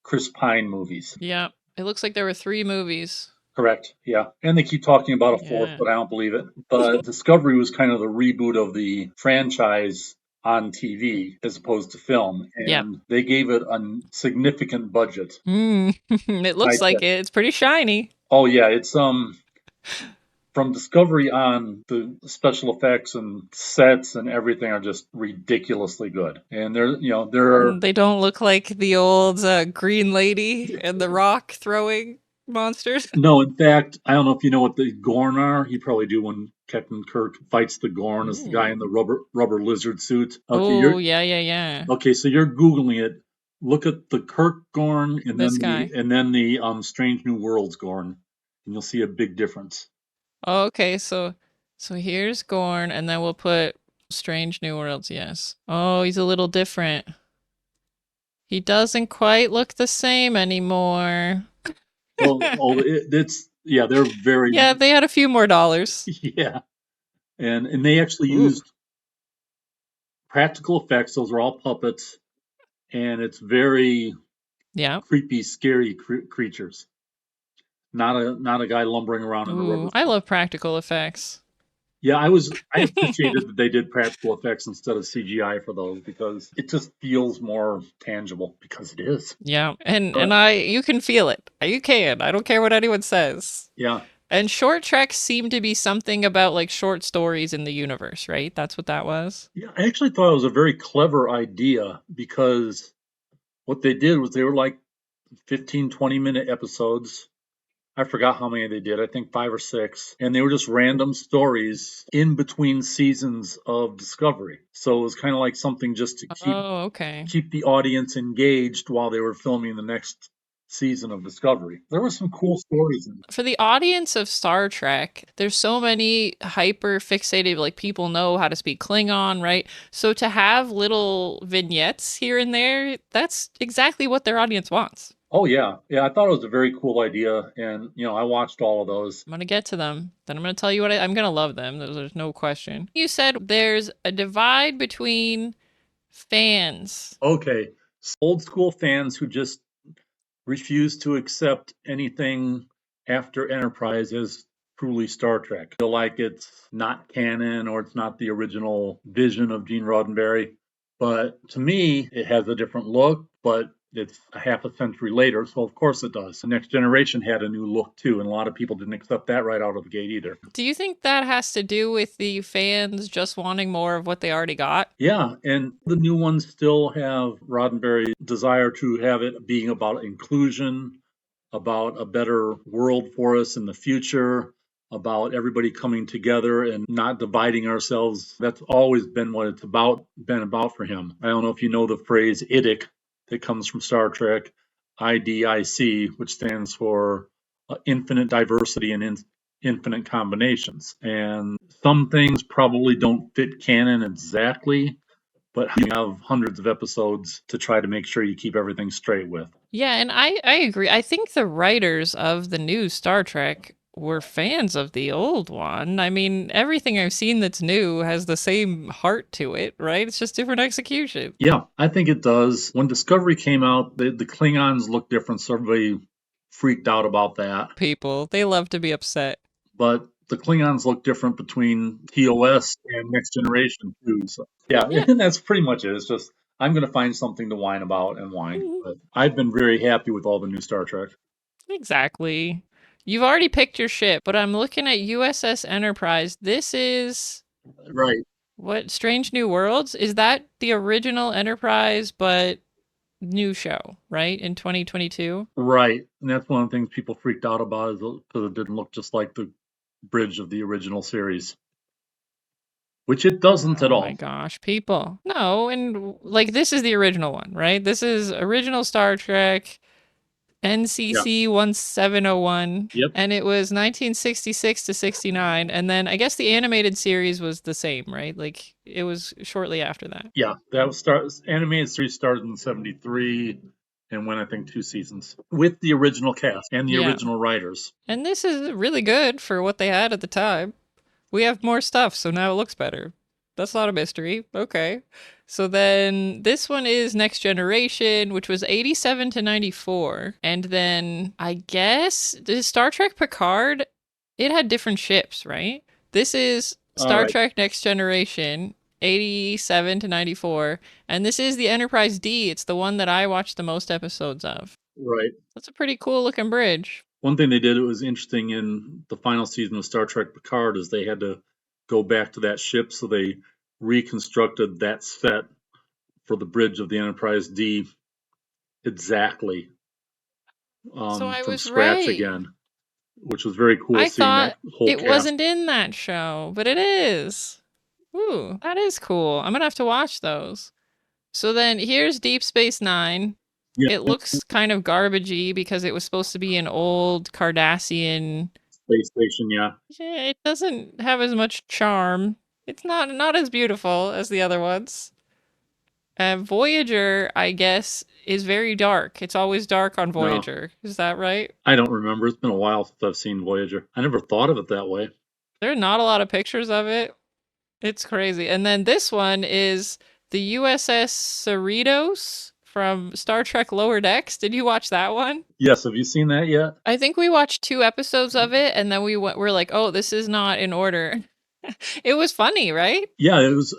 Chris Pine movies. Yeah. It looks like there were 3 movies. Correct. Yeah. And they keep talking about a fourth, Yeah. but I don't believe it. But Discovery was kind of the reboot of the franchise on TV as opposed to film. Yep. And they gave it a significant budget. Mm. It High looks like tech. it. It's pretty shiny. Oh yeah, it's from Discovery on, the special effects and sets and everything are just ridiculously good. And there are They don't look like the old green lady and the rock throwing monsters. no, in fact, I don't know if you know what the Gorn are. You probably do when Captain Kirk fights the Gorn as the guy Ooh. in the rubber lizard suit. Okay, Oh, yeah, yeah, yeah. so you're googling it. Look at the Kirk Gorn and This then guy. the Strange New Worlds Gorn, and you'll see a big difference. Oh, okay, so here's Gorn, and then we'll put Strange New Worlds, yes. Oh, he's a little different. He doesn't quite look the same anymore. It's yeah, they're very Yeah, they had a few more dollars. yeah, and they actually Ooh. used practical effects. Those are all puppets, and it's very Yeah. creepy, scary creatures. Not a guy lumbering around in a rubber Ooh, I suit. love practical effects. Yeah, I appreciated that they did practical effects instead of CGI for those because it just feels more tangible because it is. Yeah, and But you can feel it. You can. I don't care what anyone says. yeah, And short treks seem to be something about like short stories in the universe, right? That's what that was. yeah, I actually thought it was a very clever idea because what they did was they were like 15, 20-minute episodes. I forgot how many they did. I think 5 or 6. And they were just random stories in between seasons of Discovery. So it was kind of like something just to Oh, okay. keep the audience engaged while they were filming the next season of Discovery. There were some cool stories in it. For the audience of Star Trek, there's so many hyper fixated, like people know how to speak Klingon, right? So to have little vignettes here and there, that's exactly what their audience wants. Oh yeah, yeah. I thought it was a very cool idea, and I watched all of those. I'm gonna get to them. Then I'm gonna tell you what I'm gonna love them. There's no question. You said there's a divide between fans. Okay, old school fans who just refuse to accept anything after Enterprise as truly Star Trek. Feel like it's not canon or it's not the original vision of Gene Roddenberry. But to me, it has a different look, but it's a half a century later, so of course it does. The Next Generation had a new look too, and a lot of people didn't accept that right out of the gate either. Do you think that has to do with the fans just wanting more of what they already got? Yeah, and the new ones still have Roddenberry's desire to have it being about inclusion, about a better world for us in the future, about everybody coming together and not dividing ourselves. That's always been what it's been about for him. I don't know if you know the phrase IDIC that comes from Star Trek, IDIC, which stands for infinite diversity and infinite combinations. And some things probably don't fit canon exactly, but you have hundreds of episodes to try to make sure you keep everything straight with. Yeah, and I agree. I think the writers of the new Star Trek were fans of the old one. I mean, everything I've seen that's new has the same heart to it, right? It's just different execution. Yeah, I think it does. When Discovery came out, the Klingons looked different, so everybody freaked out about that. People, they love to be upset. But the Klingons look different between TOS and Next Generation too. So yeah, Yeah. and that's pretty much it. It's just I'm going to find something to whine about and whine. Mhm. But I've been very happy with all the new Star Trek. Exactly. You've already picked your ship, but I'm looking at USS Enterprise. This is Right, what Strange New Worlds? Is that the original Enterprise but new show, right? In 2022? right, and that's one of the things people freaked out about is because it didn't look just like the bridge of the original series, which it doesn't at Oh my all. gosh, people. No, and like this is the original one, right? This is original Star Trek Yeah. NCC 1701, Yep. and it was 1966 to 69. And then I guess the animated series was the same, right? Like it was shortly after that. Yeah, animated series started in '73 and went, I think, 2 seasons with the original cast and the Yeah. original writers. And this is really good for what they had at the time. We have more stuff, so now it looks better. That's not a mystery. Okay. So then this one is Next Generation, which was 87 to 94. And then I guess the Star Trek Picard, it had different ships, right? This is All Star right. Trek Next Generation, 87 to 94. And this is the Enterprise D. It's the one that I watched the most episodes of. Right. That's a pretty cool looking bridge. One thing they did that was interesting in the final season of Star Trek Picard is they had to go back to that ship, so they reconstructed that set for the bridge of the Enterprise D exactly So I from was scratch right. again, which was very cool I seeing that thought whole it cast. wasn't in that show, but it is. Ooh, that is cool. I'm gonna have to watch those. So then here's Deep Space Nine. Yeah, It looks kind of garbagey because it was supposed to be an old Cardassian. space station. Yeah, Yeah, it doesn't have as much charm. It's not as beautiful as the other ones. Voyager, I guess, is very dark. It's always dark on no, Voyager. Is that right? I don't remember. It's been a while since I've seen Voyager. I never thought of it that way. There are not a lot of pictures of it. It's crazy. And then this one is the USS Cerritos from Star Trek Lower Decks. Did you watch that one? Yes, have you seen that yet? I think we watched 2 episodes of it and then we're like, "Oh, this is not in order." It was funny, right? Yeah, it was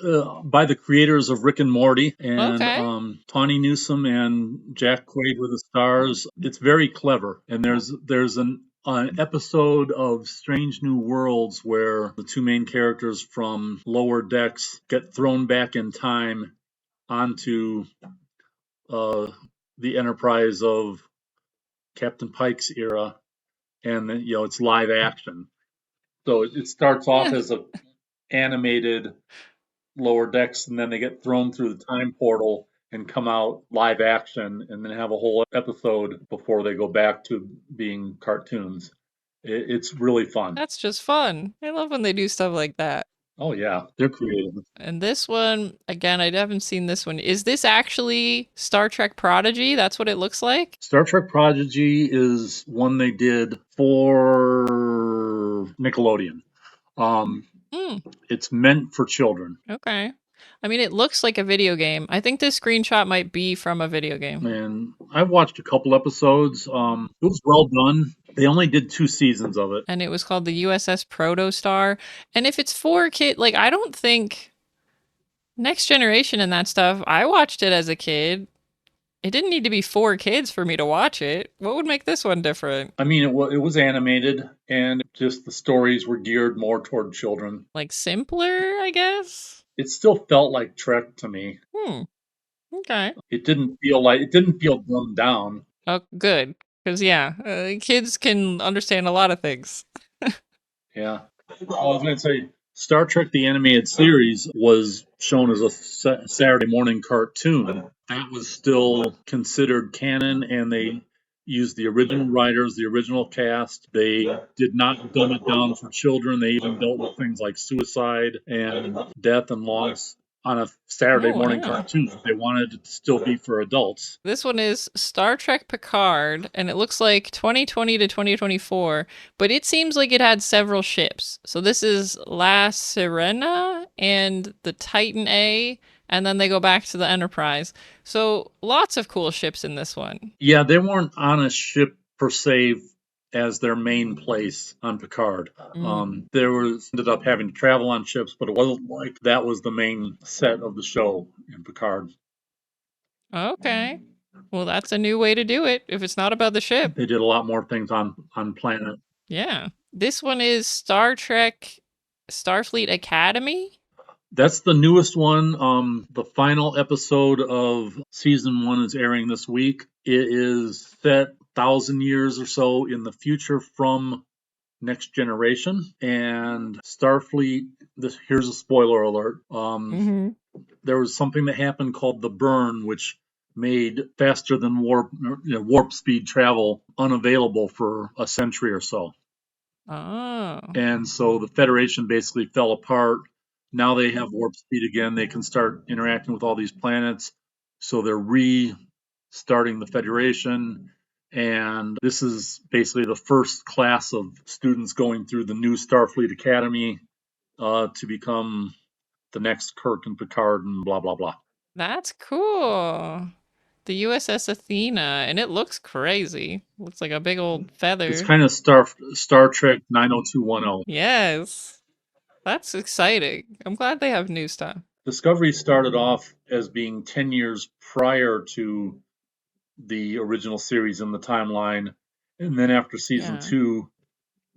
by the creators of Rick and Morty and Okay. Tawny Newsome and Jack Quaid with the stars. It's very clever, and there's an episode of Strange New Worlds where the two main characters from Lower Decks get thrown back in time onto uh, the Enterprise of Captain Pike's era, and it's live action. So it starts off as a animated Lower Decks, and then they get thrown through the time portal and come out live action, and then have a whole episode before they go back to being cartoons. It's really fun. That's just fun. I love when they do stuff like that. Oh yeah, they're creative. And this one, again, I haven't seen this one. Is this actually Star Trek Prodigy? That's what it looks like? Star Trek Prodigy is one they did for Nickelodeon. Um, Hmm. it's meant for children. Okay. I mean, it looks like a video game. I think this screenshot might be from a video game. And I watched a couple episodes. It was well done. They only did 2 seasons of it. And it was called the USS Protostar. And if it's for kid, like, I don't think Next Generation and that stuff, I watched it as a kid. It didn't need to be for kids for me to watch it. What would make this one different? I mean, it was animated, and just the stories were geared more toward children. Like, simpler, I guess? It still felt like Trek to me. Hmm. Okay. It didn't feel dumbed down. Oh, good. Because, yeah, kids can understand a lot of things. Yeah. I was going to say, Star Trek the Animated Series was shown as a Saturday morning cartoon. That was still considered canon, and they used the original writers, the original cast. They did not dumb it down for children. They even dealt with things like suicide and death and loss on a Saturday Oh, morning wow. cartoon. They wanted it to still be for adults. This one is Star Trek Picard, and it looks like 2020 to 2024, but it seems like it had several ships. So this is La Sirena and the Titan A, and then they go back to the Enterprise. So lots of cool ships in this one. Yeah, they weren't on a ship per se as their main place on Picard. Ended up having to travel on ships, but it wasn't like that was the main set of the show in Picard. Okay. Well, that's a new way to do it if it's not about the ship. They did a lot more things on planet. Yeah. This one is Star Trek Starfleet Academy. That's the newest one. The final episode of season 1 is airing this week. It is set 1,000 years or so in the future from Next Generation and Starfleet. Here's a spoiler alert. Mm-hmm. There was something that happened called the burn, which made faster than warp speed travel unavailable for a century or so. Oh. And so the Federation basically fell apart. Now they have warp speed again. They can start interacting with all these planets. So they're restarting the Federation. And this is basically the first class of students going through the new Starfleet Academy to become the next Kirk and Picard and blah, blah, blah. That's cool. The USS Athena, and it looks crazy. Looks like a big old It's feather. kind of Star Trek 90210. Yes. That's exciting. I'm glad they have new stuff. Discovery started off as being 10 years prior to the original series in the timeline. And then after season Yeah. 2,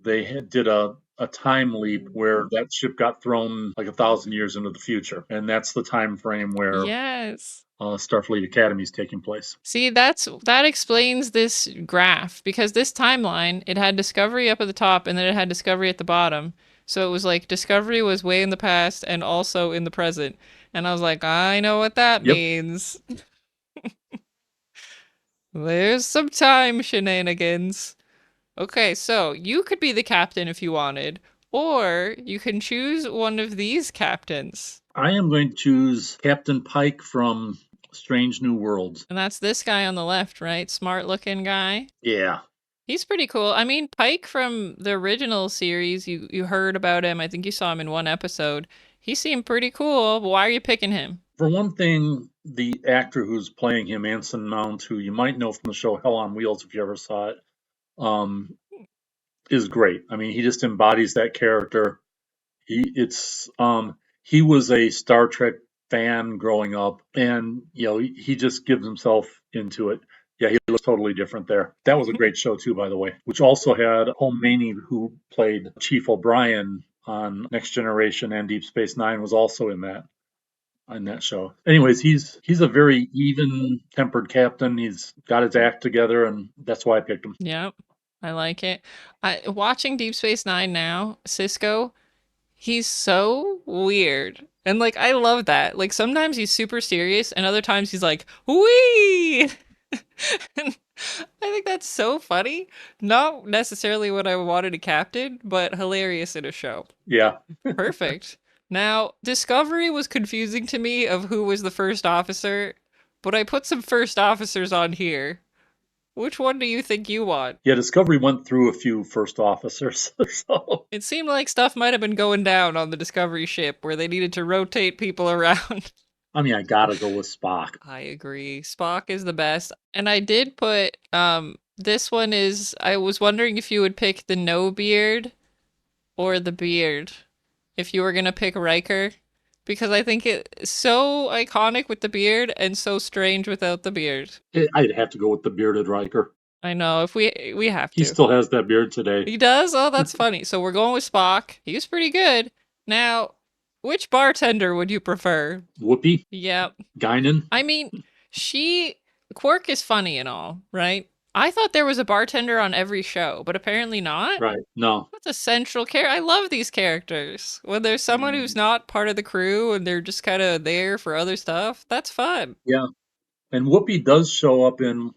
they did a time leap where that ship got thrown like 1,000 years into the future. And that's the time frame where Yes. Starfleet Academy is taking place. See, that explains this graph because this timeline, it had Discovery up at the top and then it had Discovery at the bottom. So it was like Discovery was way in the past and also in the present. And I was like, I know what that Yep, means. There's some time shenanigans. Okay, so you could be the captain if you wanted, or you can choose one of these captains. I am going to choose Captain Pike from Strange New Worlds. And that's this guy on the left, right? Smart looking guy. Yeah. He's pretty cool. I mean, Pike from the original series, you heard about him. I think you saw him in one episode. He seemed pretty cool. Why are you picking him? For one thing, the actor who's playing him, Anson Mount, who you might know from the show Hell on Wheels if you ever saw it, um, is great. I mean, he just embodies that character. He was a Star Trek fan growing up, and he just gives himself into it. Yeah, he looks totally different there. That was a great show too, by the way, which also had Home Maney, who played Chief O'Brien on Next Generation and Deep Space Nine, was also in that show. Anyways, he's a very even-tempered captain. He's got his act together, and that's why I picked him. Yep, I like it. Watching Deep Space Nine now, Cisco, he's so weird. And like I love that. Like sometimes he's super serious and other times he's like, "Wee!" And I think that's so funny. Not necessarily what I wanted a captain, but hilarious in a show. Yeah, Perfect. Now, Discovery was confusing to me of who was the first officer, but I put some first officers on here. Which one do you think you want? yeah. Discovery went through a few first officers, so It seemed like stuff might have been going down on the Discovery ship where they needed to rotate people around. I mean, I gotta go with Spock. I agree. Spock is the best. And I did put this one is I was wondering if you would pick the no beard or the beard if you were going to pick Riker because I think it's so iconic with the beard and so strange without the beard. I'd have to go with the bearded Riker. I know if we have He to. still has that beard today. He does? Oh, that's funny. So we're going with Spock. He was pretty good. Now, which bartender would you prefer? Whoopi, Yep. Guinan. I mean, she Quark is funny and all, right? I thought there was a bartender on every show, but apparently not. Right. No. That's a central character. I love these characters. When there's someone who's not part of the crew and they're just kind of there for other stuff, that's fun. Yeah. And Whoopi does show up in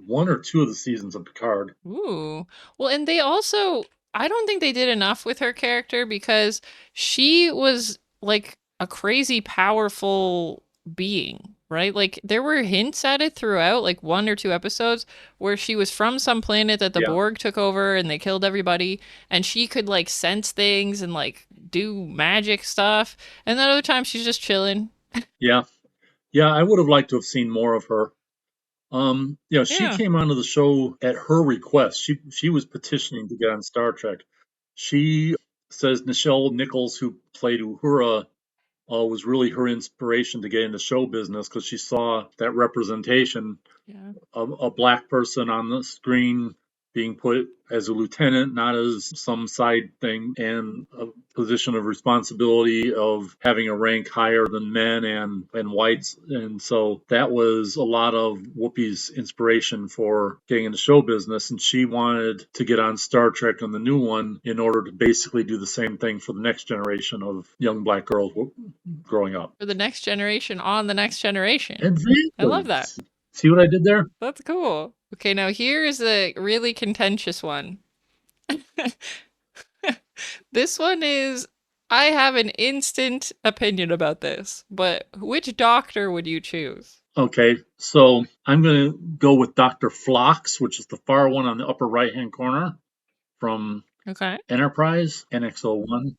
one or two of the seasons of Picard. Ooh. Well, and they also, I don't think they did enough with her character because she was like a crazy powerful being, right? Like there were hints at it throughout, like one or two episodes where she was from some planet that the Yeah. Borg took over and they killed everybody and she could like sense things and like do magic stuff. And then other times she's just chilling. Yeah. Yeah. I would have liked to have seen more of her. She Yeah. came onto the show at her request. She was petitioning to get on Star Trek. She says Nichelle Nichols, who played Uhura, was really her inspiration to get into show business because she saw that representation Yeah. of a black person on the screen being put as a lieutenant, not as some side thing, and a position of responsibility of having a rank higher than men and whites. And so that was a lot of Whoopi's inspiration for getting into show business. And she wanted to get on Star Trek on the new one in order to basically do the same thing for the next generation of young black girls growing up. For the next generation on the next generation. Exactly. I love that. See what I did there? That's cool. Okay, now here is a really contentious one. This one is, I have an instant opinion about this, but which doctor would you choose? Okay, so I'm going to go with Dr. Phlox, which is the far one on the upper right-hand corner from Okay. Enterprise, NX-01.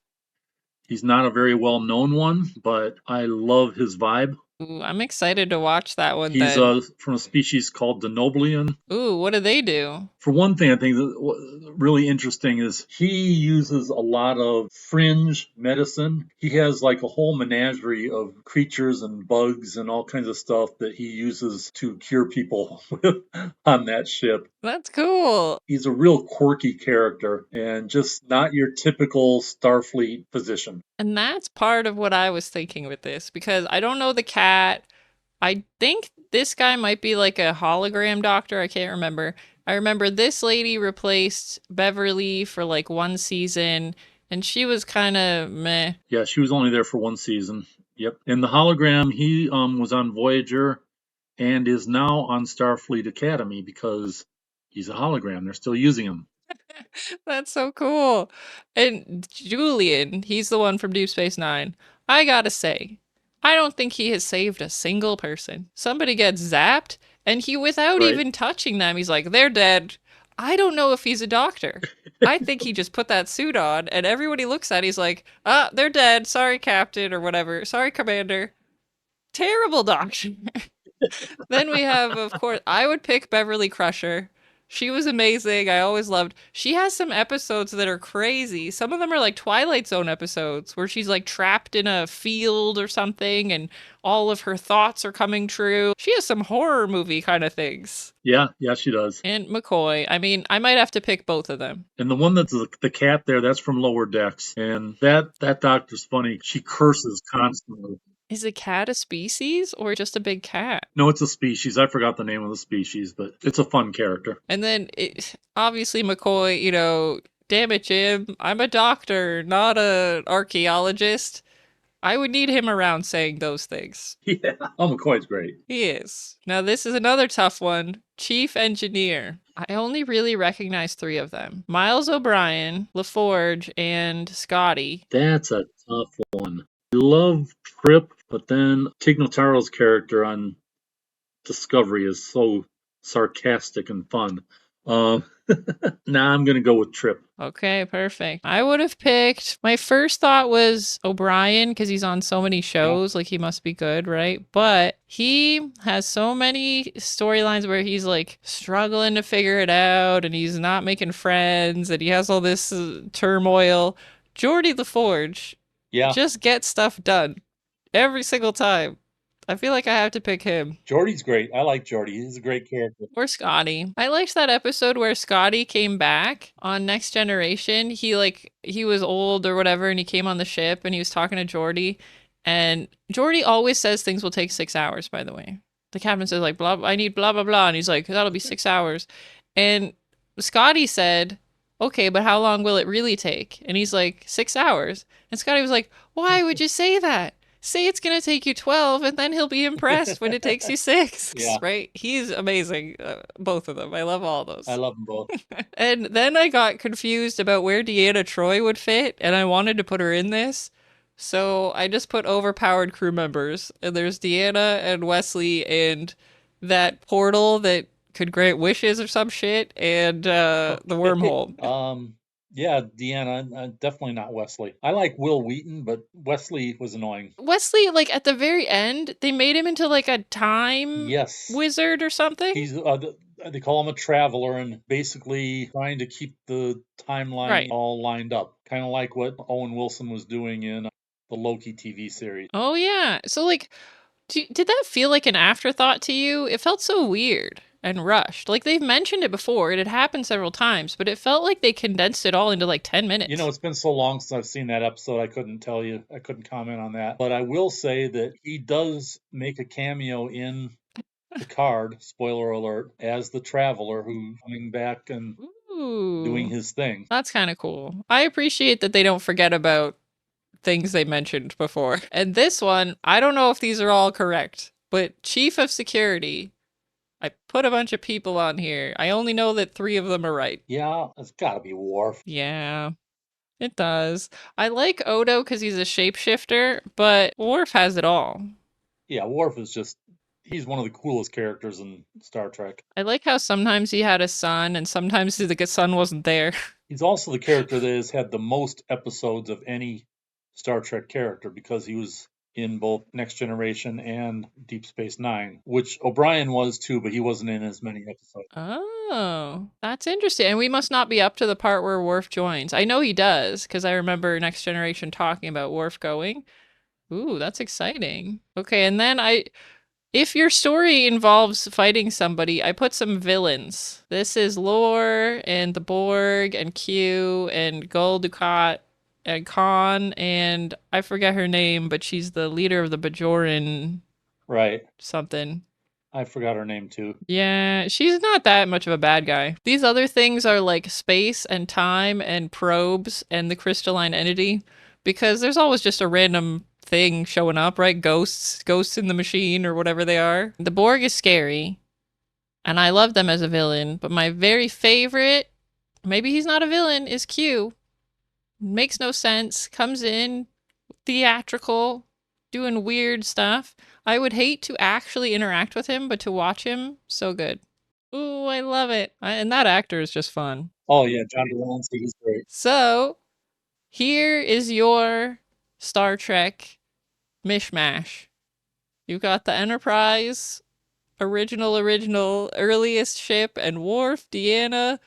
He's not a very well-known one, but I love his vibe. Ooh, I'm excited to watch that one He's then. from a species called Denoblian. Ooh, what do they do? For one thing, I think that really interesting is he uses a lot of fringe medicine. He has like a whole menagerie of creatures and bugs and all kinds of stuff that he uses to cure people with on that ship. That's cool. He's a real quirky character and just not your typical Starfleet physician. And that's part of what I was thinking with this, because I don't know the cat. I think this guy might be like a hologram doctor. I can't remember. I remember this lady replaced Beverly for like one season, and she was kind of meh. Yeah, she was only there for one season. Yep. And the hologram, he was on Voyager and is now on Starfleet Academy because he's a hologram. They're still using him. That's so cool. And Julian, he's the one from Deep Space Nine. I gotta say, I don't think he has saved a single person. Somebody gets zapped, and he, without Right. even touching them, he's like, they're dead. I don't know if he's a doctor. I think he just put that suit on, and everybody looks at it, he's like, they're dead. Sorry, Captain, or whatever. Sorry, Commander. Terrible doctor. Then we have, of course, I would pick Beverly Crusher. She was amazing. I always loved. She has some episodes that are crazy. Some of them are like Twilight Zone episodes where she's like trapped in a field or something and all of her thoughts are coming true. She has some horror movie kind of things. Yeah, she does. And McCoy. I mean, I might have to pick both of them. And the one that's the cat there, that's from Lower Decks. And that doctor's funny. She curses constantly. Is a cat a species or just a big cat? No, it's a species. I forgot the name of the species, but it's a fun character. And then, obviously, McCoy, damn it, Jim, I'm a doctor, not an archaeologist. I would need him around saying those things. Yeah. Oh, McCoy's great. He is. Now, this is another tough one. Chief Engineer. I only really recognize three of them. Miles O'Brien, LaForge, and Scotty. That's a tough one. I love Trip, but then Tig Notaro's character on Discovery is so sarcastic and fun. Nah, I'm going to go with Trip. Okay, perfect. I would have picked, my first thought was O'Brien because he's on so many shows, like he must be good, right? But he has so many storylines where he's like struggling to figure it out and he's not making friends and he has all this turmoil. Geordi LaForge just gets stuff done every single time. I feel like I have to pick him. Geordi's great. I like Geordi. He's a great character. Or Scotty. I liked that episode where Scotty came back on Next Generation. He was old or whatever, and he came on the ship and he was talking to Geordi. And Geordi always says things will take 6 hours, by the way. The captain says, like, blah, I need blah, blah, blah. And he's like, that'll be 6 hours. And Scotty said, okay, but how long will it really take? And he's like, 6 hours. And Scotty was like, why would you say that? Say it's going to take you 12 and then he'll be impressed when it takes you 6. Yeah. Right? He's amazing. Both of them. I love all those. I love them both. And then I got confused about where Deanna Troi would fit and I wanted to put her in this. So I just put overpowered crew members. And there's Deanna and Wesley and that portal that could grant wishes or some shit and the wormhole. Yeah, Deanna, definitely not Wesley. I like Will Wheaton, but Wesley was annoying. Wesley, like at the very end, they made him into like a time wizard or something. He's they call him a traveler and basically trying to keep the timeline all lined up, kind of like what Owen Wilson was doing in the Loki TV series. Oh yeah, so like, did that feel like an afterthought to you? It felt so weird. and rushed. Like, they've mentioned it before, it had happened several times, but it felt like they condensed it all into like 10 minutes. You know, it's been so long since I've seen that episode, I couldn't tell you. I couldn't comment on that. But I will say that he does make a cameo in Picard, spoiler alert, as the traveler who's coming back and doing Ooh, his thing. that's kind of cool. I appreciate that they don't forget about things they mentioned before. And this one, I don't know if these are all correct, but Chief of Security, I put a bunch of people on here. I only know that 3 of them are right. Yeah, it's gotta be Worf. Yeah, it does. I like Odo because he's a shapeshifter, but Worf has it all. Yeah, Worf is just, he's one of the coolest characters in Star Trek. I like how sometimes he had a son and sometimes the son wasn't there. He's also the character that has had the most episodes of any Star Trek character because he was in both Next Generation and Deep Space Nine, which O'Brien was too, but he wasn't in as many episodes. Oh, that's interesting. And we must not be up to the part where Worf joins. I know he does because I remember Next Generation talking about Worf going. Ooh, that's exciting. Okay, and then if your story involves fighting somebody, I put some villains. This is Lore and the Borg and Q and Gul Dukat and Khan and I forget her name, but she's the leader of the Bajoran Right. something. I forgot her name too. Yeah, she's not that much of a bad guy. These other things are like space and time and probes and the crystalline entity because there's always just a random thing showing up, right? Ghosts in the machine or whatever they are. The Borg is scary and I love them as a villain, but my very favorite, maybe he's not a villain, is Q. Makes no sense, comes in theatrical, doing weird stuff. I would hate to actually interact with him, but to watch him, so good. Ooh, I love it. And that actor is just fun. Oh yeah, John Delancey, he's great. So, here is your Star Trek mishmash. You've got the Enterprise, original, earliest ship, and Worf, Deanna,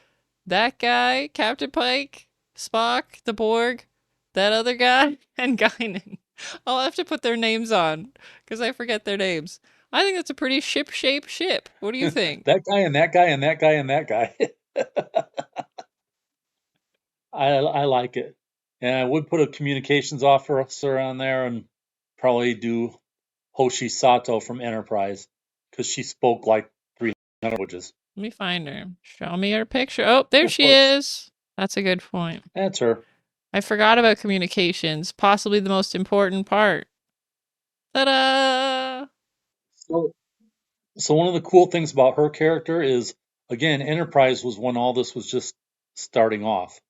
that guy, Captain Pike, Spock, the Borg, that other guy, and Guinan. I'll have to put their names on because I forget their names. I think that's a pretty ship-shaped ship. What do you think? That guy and that guy and that guy and that guy. I like it. And I would put a communications officer on there and probably do Hoshi Sato from Enterprise because she spoke like 300 languages. Let me find her. Show me her picture. Oh, there Of she course. is. That's a good point. That's her. I forgot about communications, possibly the most important part. Ta-da! So, so one of the cool things about her character is, again, Enterprise was when all this was just starting off.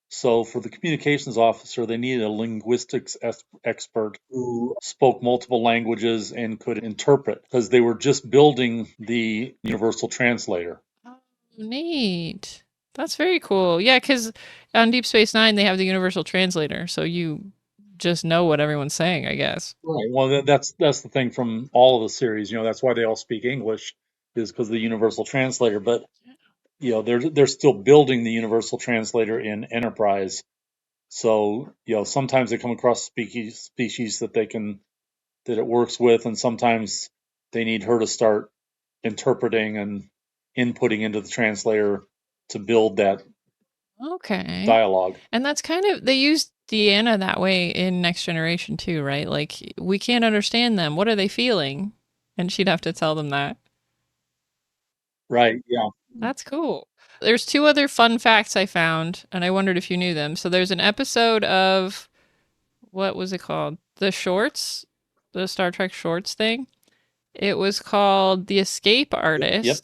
So for the communications officer, they needed a linguistics expert who spoke multiple languages and could interpret because they were just building the universal translator. Oh, neat. That's very cool. Yeah, because on Deep Space Nine, they have the Universal Translator, so you just know what everyone's saying, I guess. Right. Well, that's the thing from all of the series. You know, that's why they all speak English, is because of the universal translator. But you know, they're still building the universal translator in Enterprise. So you know, sometimes they come across species that that it works with, and sometimes they need her to start interpreting and inputting into the translator to build that Okay. dialogue. And that's kind of, they used Deanna that way in Next Generation too, right? Like, we can't understand them. What are they feeling? And she'd have to tell them that. Right. Yeah. That's cool. There's 2 other fun facts I found, and I wondered if you knew them. So there's an episode of, what was it called? The Shorts, the Star Trek Shorts thing. It was called The Escape Artist, Yep.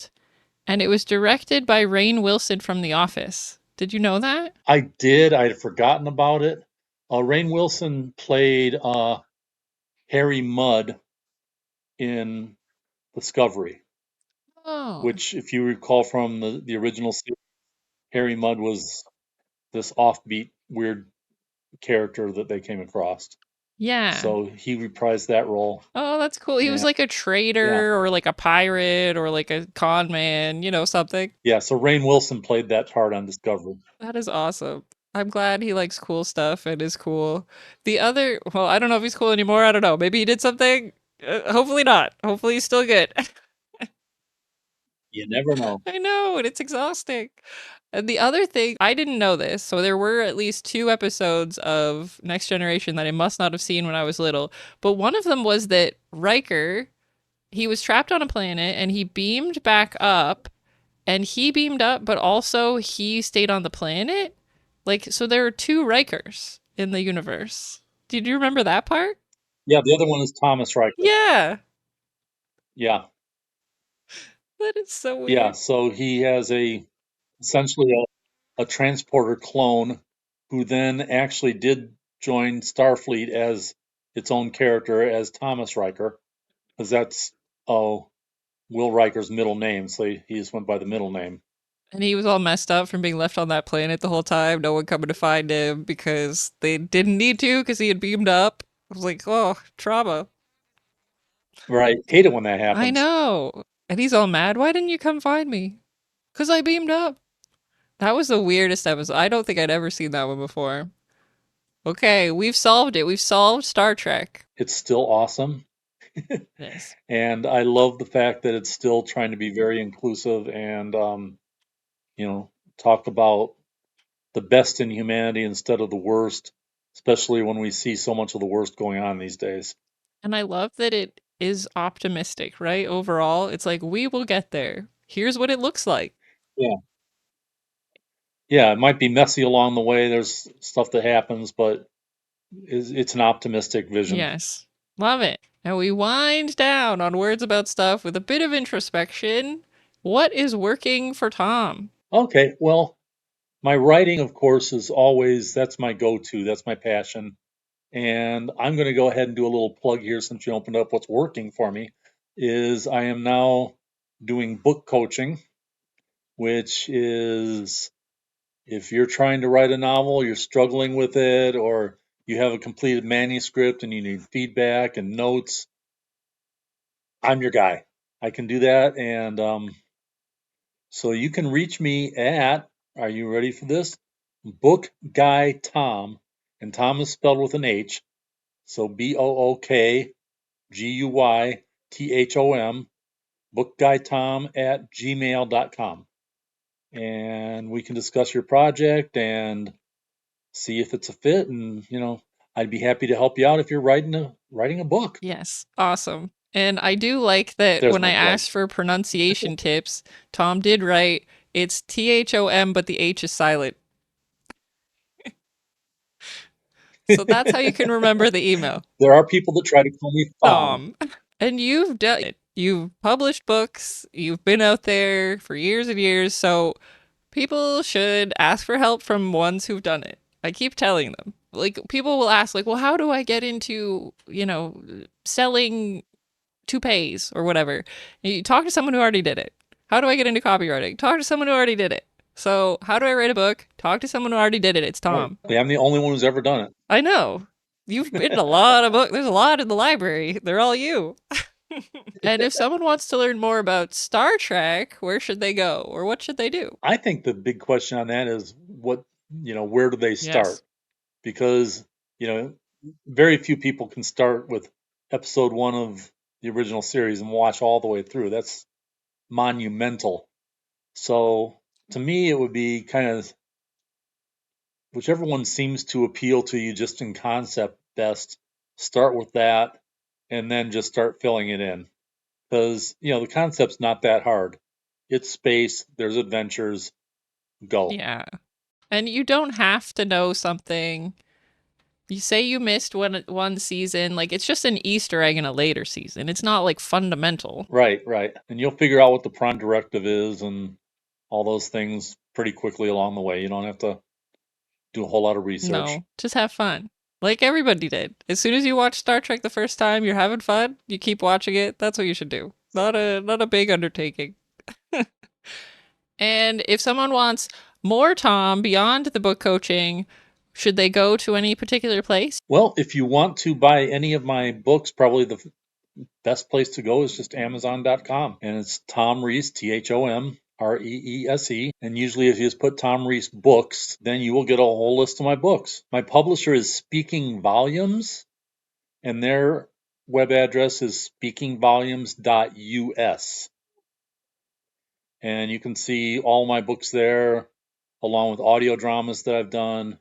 and it was directed by Rainn Wilson from The Office. Did you know that? I did. I had forgotten about it. Rainn Wilson played Harry Mudd in Discovery, Oh, which, if you recall from the original series, Harry Mudd was this offbeat, weird character that they came across. yeah. So he reprised that role. Oh, that's cool. He was like a traitor or like a pirate or like a con man, something. Yeah, so Rainn Wilson played that part on Discovery. That is awesome. I'm glad he likes cool stuff and is cool. The other, well, I don't know if he's cool anymore. I don't know. Maybe he did something. Hopefully not. Hopefully he's still good. You never know. I know, and it's exhausting. And the other thing, I didn't know this, so there were at least 2 episodes of Next Generation that I must not have seen when I was little. But one of them was that Riker, he was trapped on a planet and he beamed back up, and he beamed up, but also he stayed on the planet. Like, so there are 2 Rikers in the universe. Did you remember that part? Yeah, the other one is Thomas Riker. Yeah, Yeah, that is so yeah. weird. So he has essentially a transporter clone who then actually did join Starfleet as its own character as Thomas Riker, because that's oh Will Riker's middle name, so he just went by the middle name. And he was all messed up from being left on that planet the whole time, no one coming to find him because they didn't need to because he had beamed up. I was like, oh, trauma. Right, hate it when that I happens. know. And he's all mad. Why didn't you come find me? Because I beamed up. That was the weirdest episode. I don't think I'd ever seen that one before. Okay, we've solved it. We've solved Star Trek. It's still awesome, Yes. and I love the fact that it's still trying to be very inclusive and talk about the best in humanity instead of the worst, especially when we see so much of the worst going on these days. And I love that it is optimistic, right? Overall, it's like, we will get there. Here's what it looks like. Yeah. Yeah, it might be messy along the way. There's stuff that happens, but it's an optimistic vision. Yes. Love it. And we wind down on words about stuff with a bit of introspection. What is working for Thom? Okay, well, my writing, of course, is always that's my go-to. That's my passion. And I'm going to go ahead and do a little plug here since you opened up what's working for me is I am now doing book coaching, which is if you're trying to write a novel, you're struggling with it, or you have a completed manuscript and you need feedback and notes, I'm your guy. I can do that. And so you can reach me at, are you ready for this? Book Guy Thom, and Thom is spelled with an H. So BookGuyThom, bookguythom@gmail.com. And we can discuss your project and see if it's a fit. And, I'd be happy to help you out if you're writing a book. Yes. Awesome. And I do like that There's when my I plug. asked for pronunciation tips, Thom did write it's THOM, but the H is silent. So that's how you can remember the email. There are people that try to call me Thom. Thom. And you've done it. You've published books, you've been out there for years and years, so people should ask for help from ones who've done it. I keep telling them. Like, people will ask, like, well, how do I get into, selling toupees or whatever? And you talk to someone who already did it. How do I get into copywriting? Talk to someone who already did it. So, how do I write a book? Talk to someone who already did it. It's Right. Thom. I'm the only one who's ever done I know. You've written a lot of books. There's a lot in the library. They're all you. And if someone wants to learn more about Star Trek, where should they go or what should they do? I think the big question on that is where do they start? Yes. Because, you know, very few people can start with episode 1 of the original series and watch all the way through. That's monumental. So to me, it would be kind of whichever one seems to appeal to you just in concept best, start with that and then just start filling it in. Because, the concept's not that hard. It's space, there's adventures, go. Yeah. And you don't have to know something. You say you missed one season, like it's just an Easter egg in a later season. It's not like fundamental. Right, right. And you'll figure out what the prime directive is and all those things pretty quickly along the way. You don't have to do a whole lot of research. No, just have fun. Like everybody did. As soon as you watch Star Trek the first time, you're having fun, you keep watching it. That's what you should do. Not a big undertaking. And if someone wants more Thom beyond the book coaching, should they go to any particular place? Well, if you want to buy any of my books, probably the best place to go is just Amazon.com. And it's Thom Reese, ThomReese. And usually, if you just put Thom Reese books, then you will get a whole list of my books. My publisher is Speaking Volumes, and their web address is speakingvolumes.us. and you can see all my books there, along with audio dramas that I've done,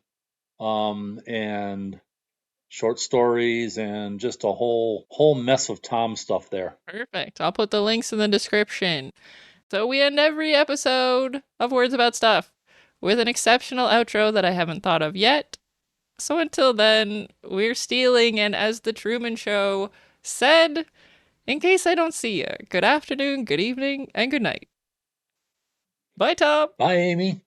and short stories, and just a whole mess of Tom stuff there. Perfect. I'll put the links in the description. So we end every episode of Words About Stuff with an exceptional outro that I haven't thought of yet. So until then, we're stealing, and as the Truman Show said, in case I don't see you, good afternoon, good evening, and good night. Bye, Tom. Bye, Amy.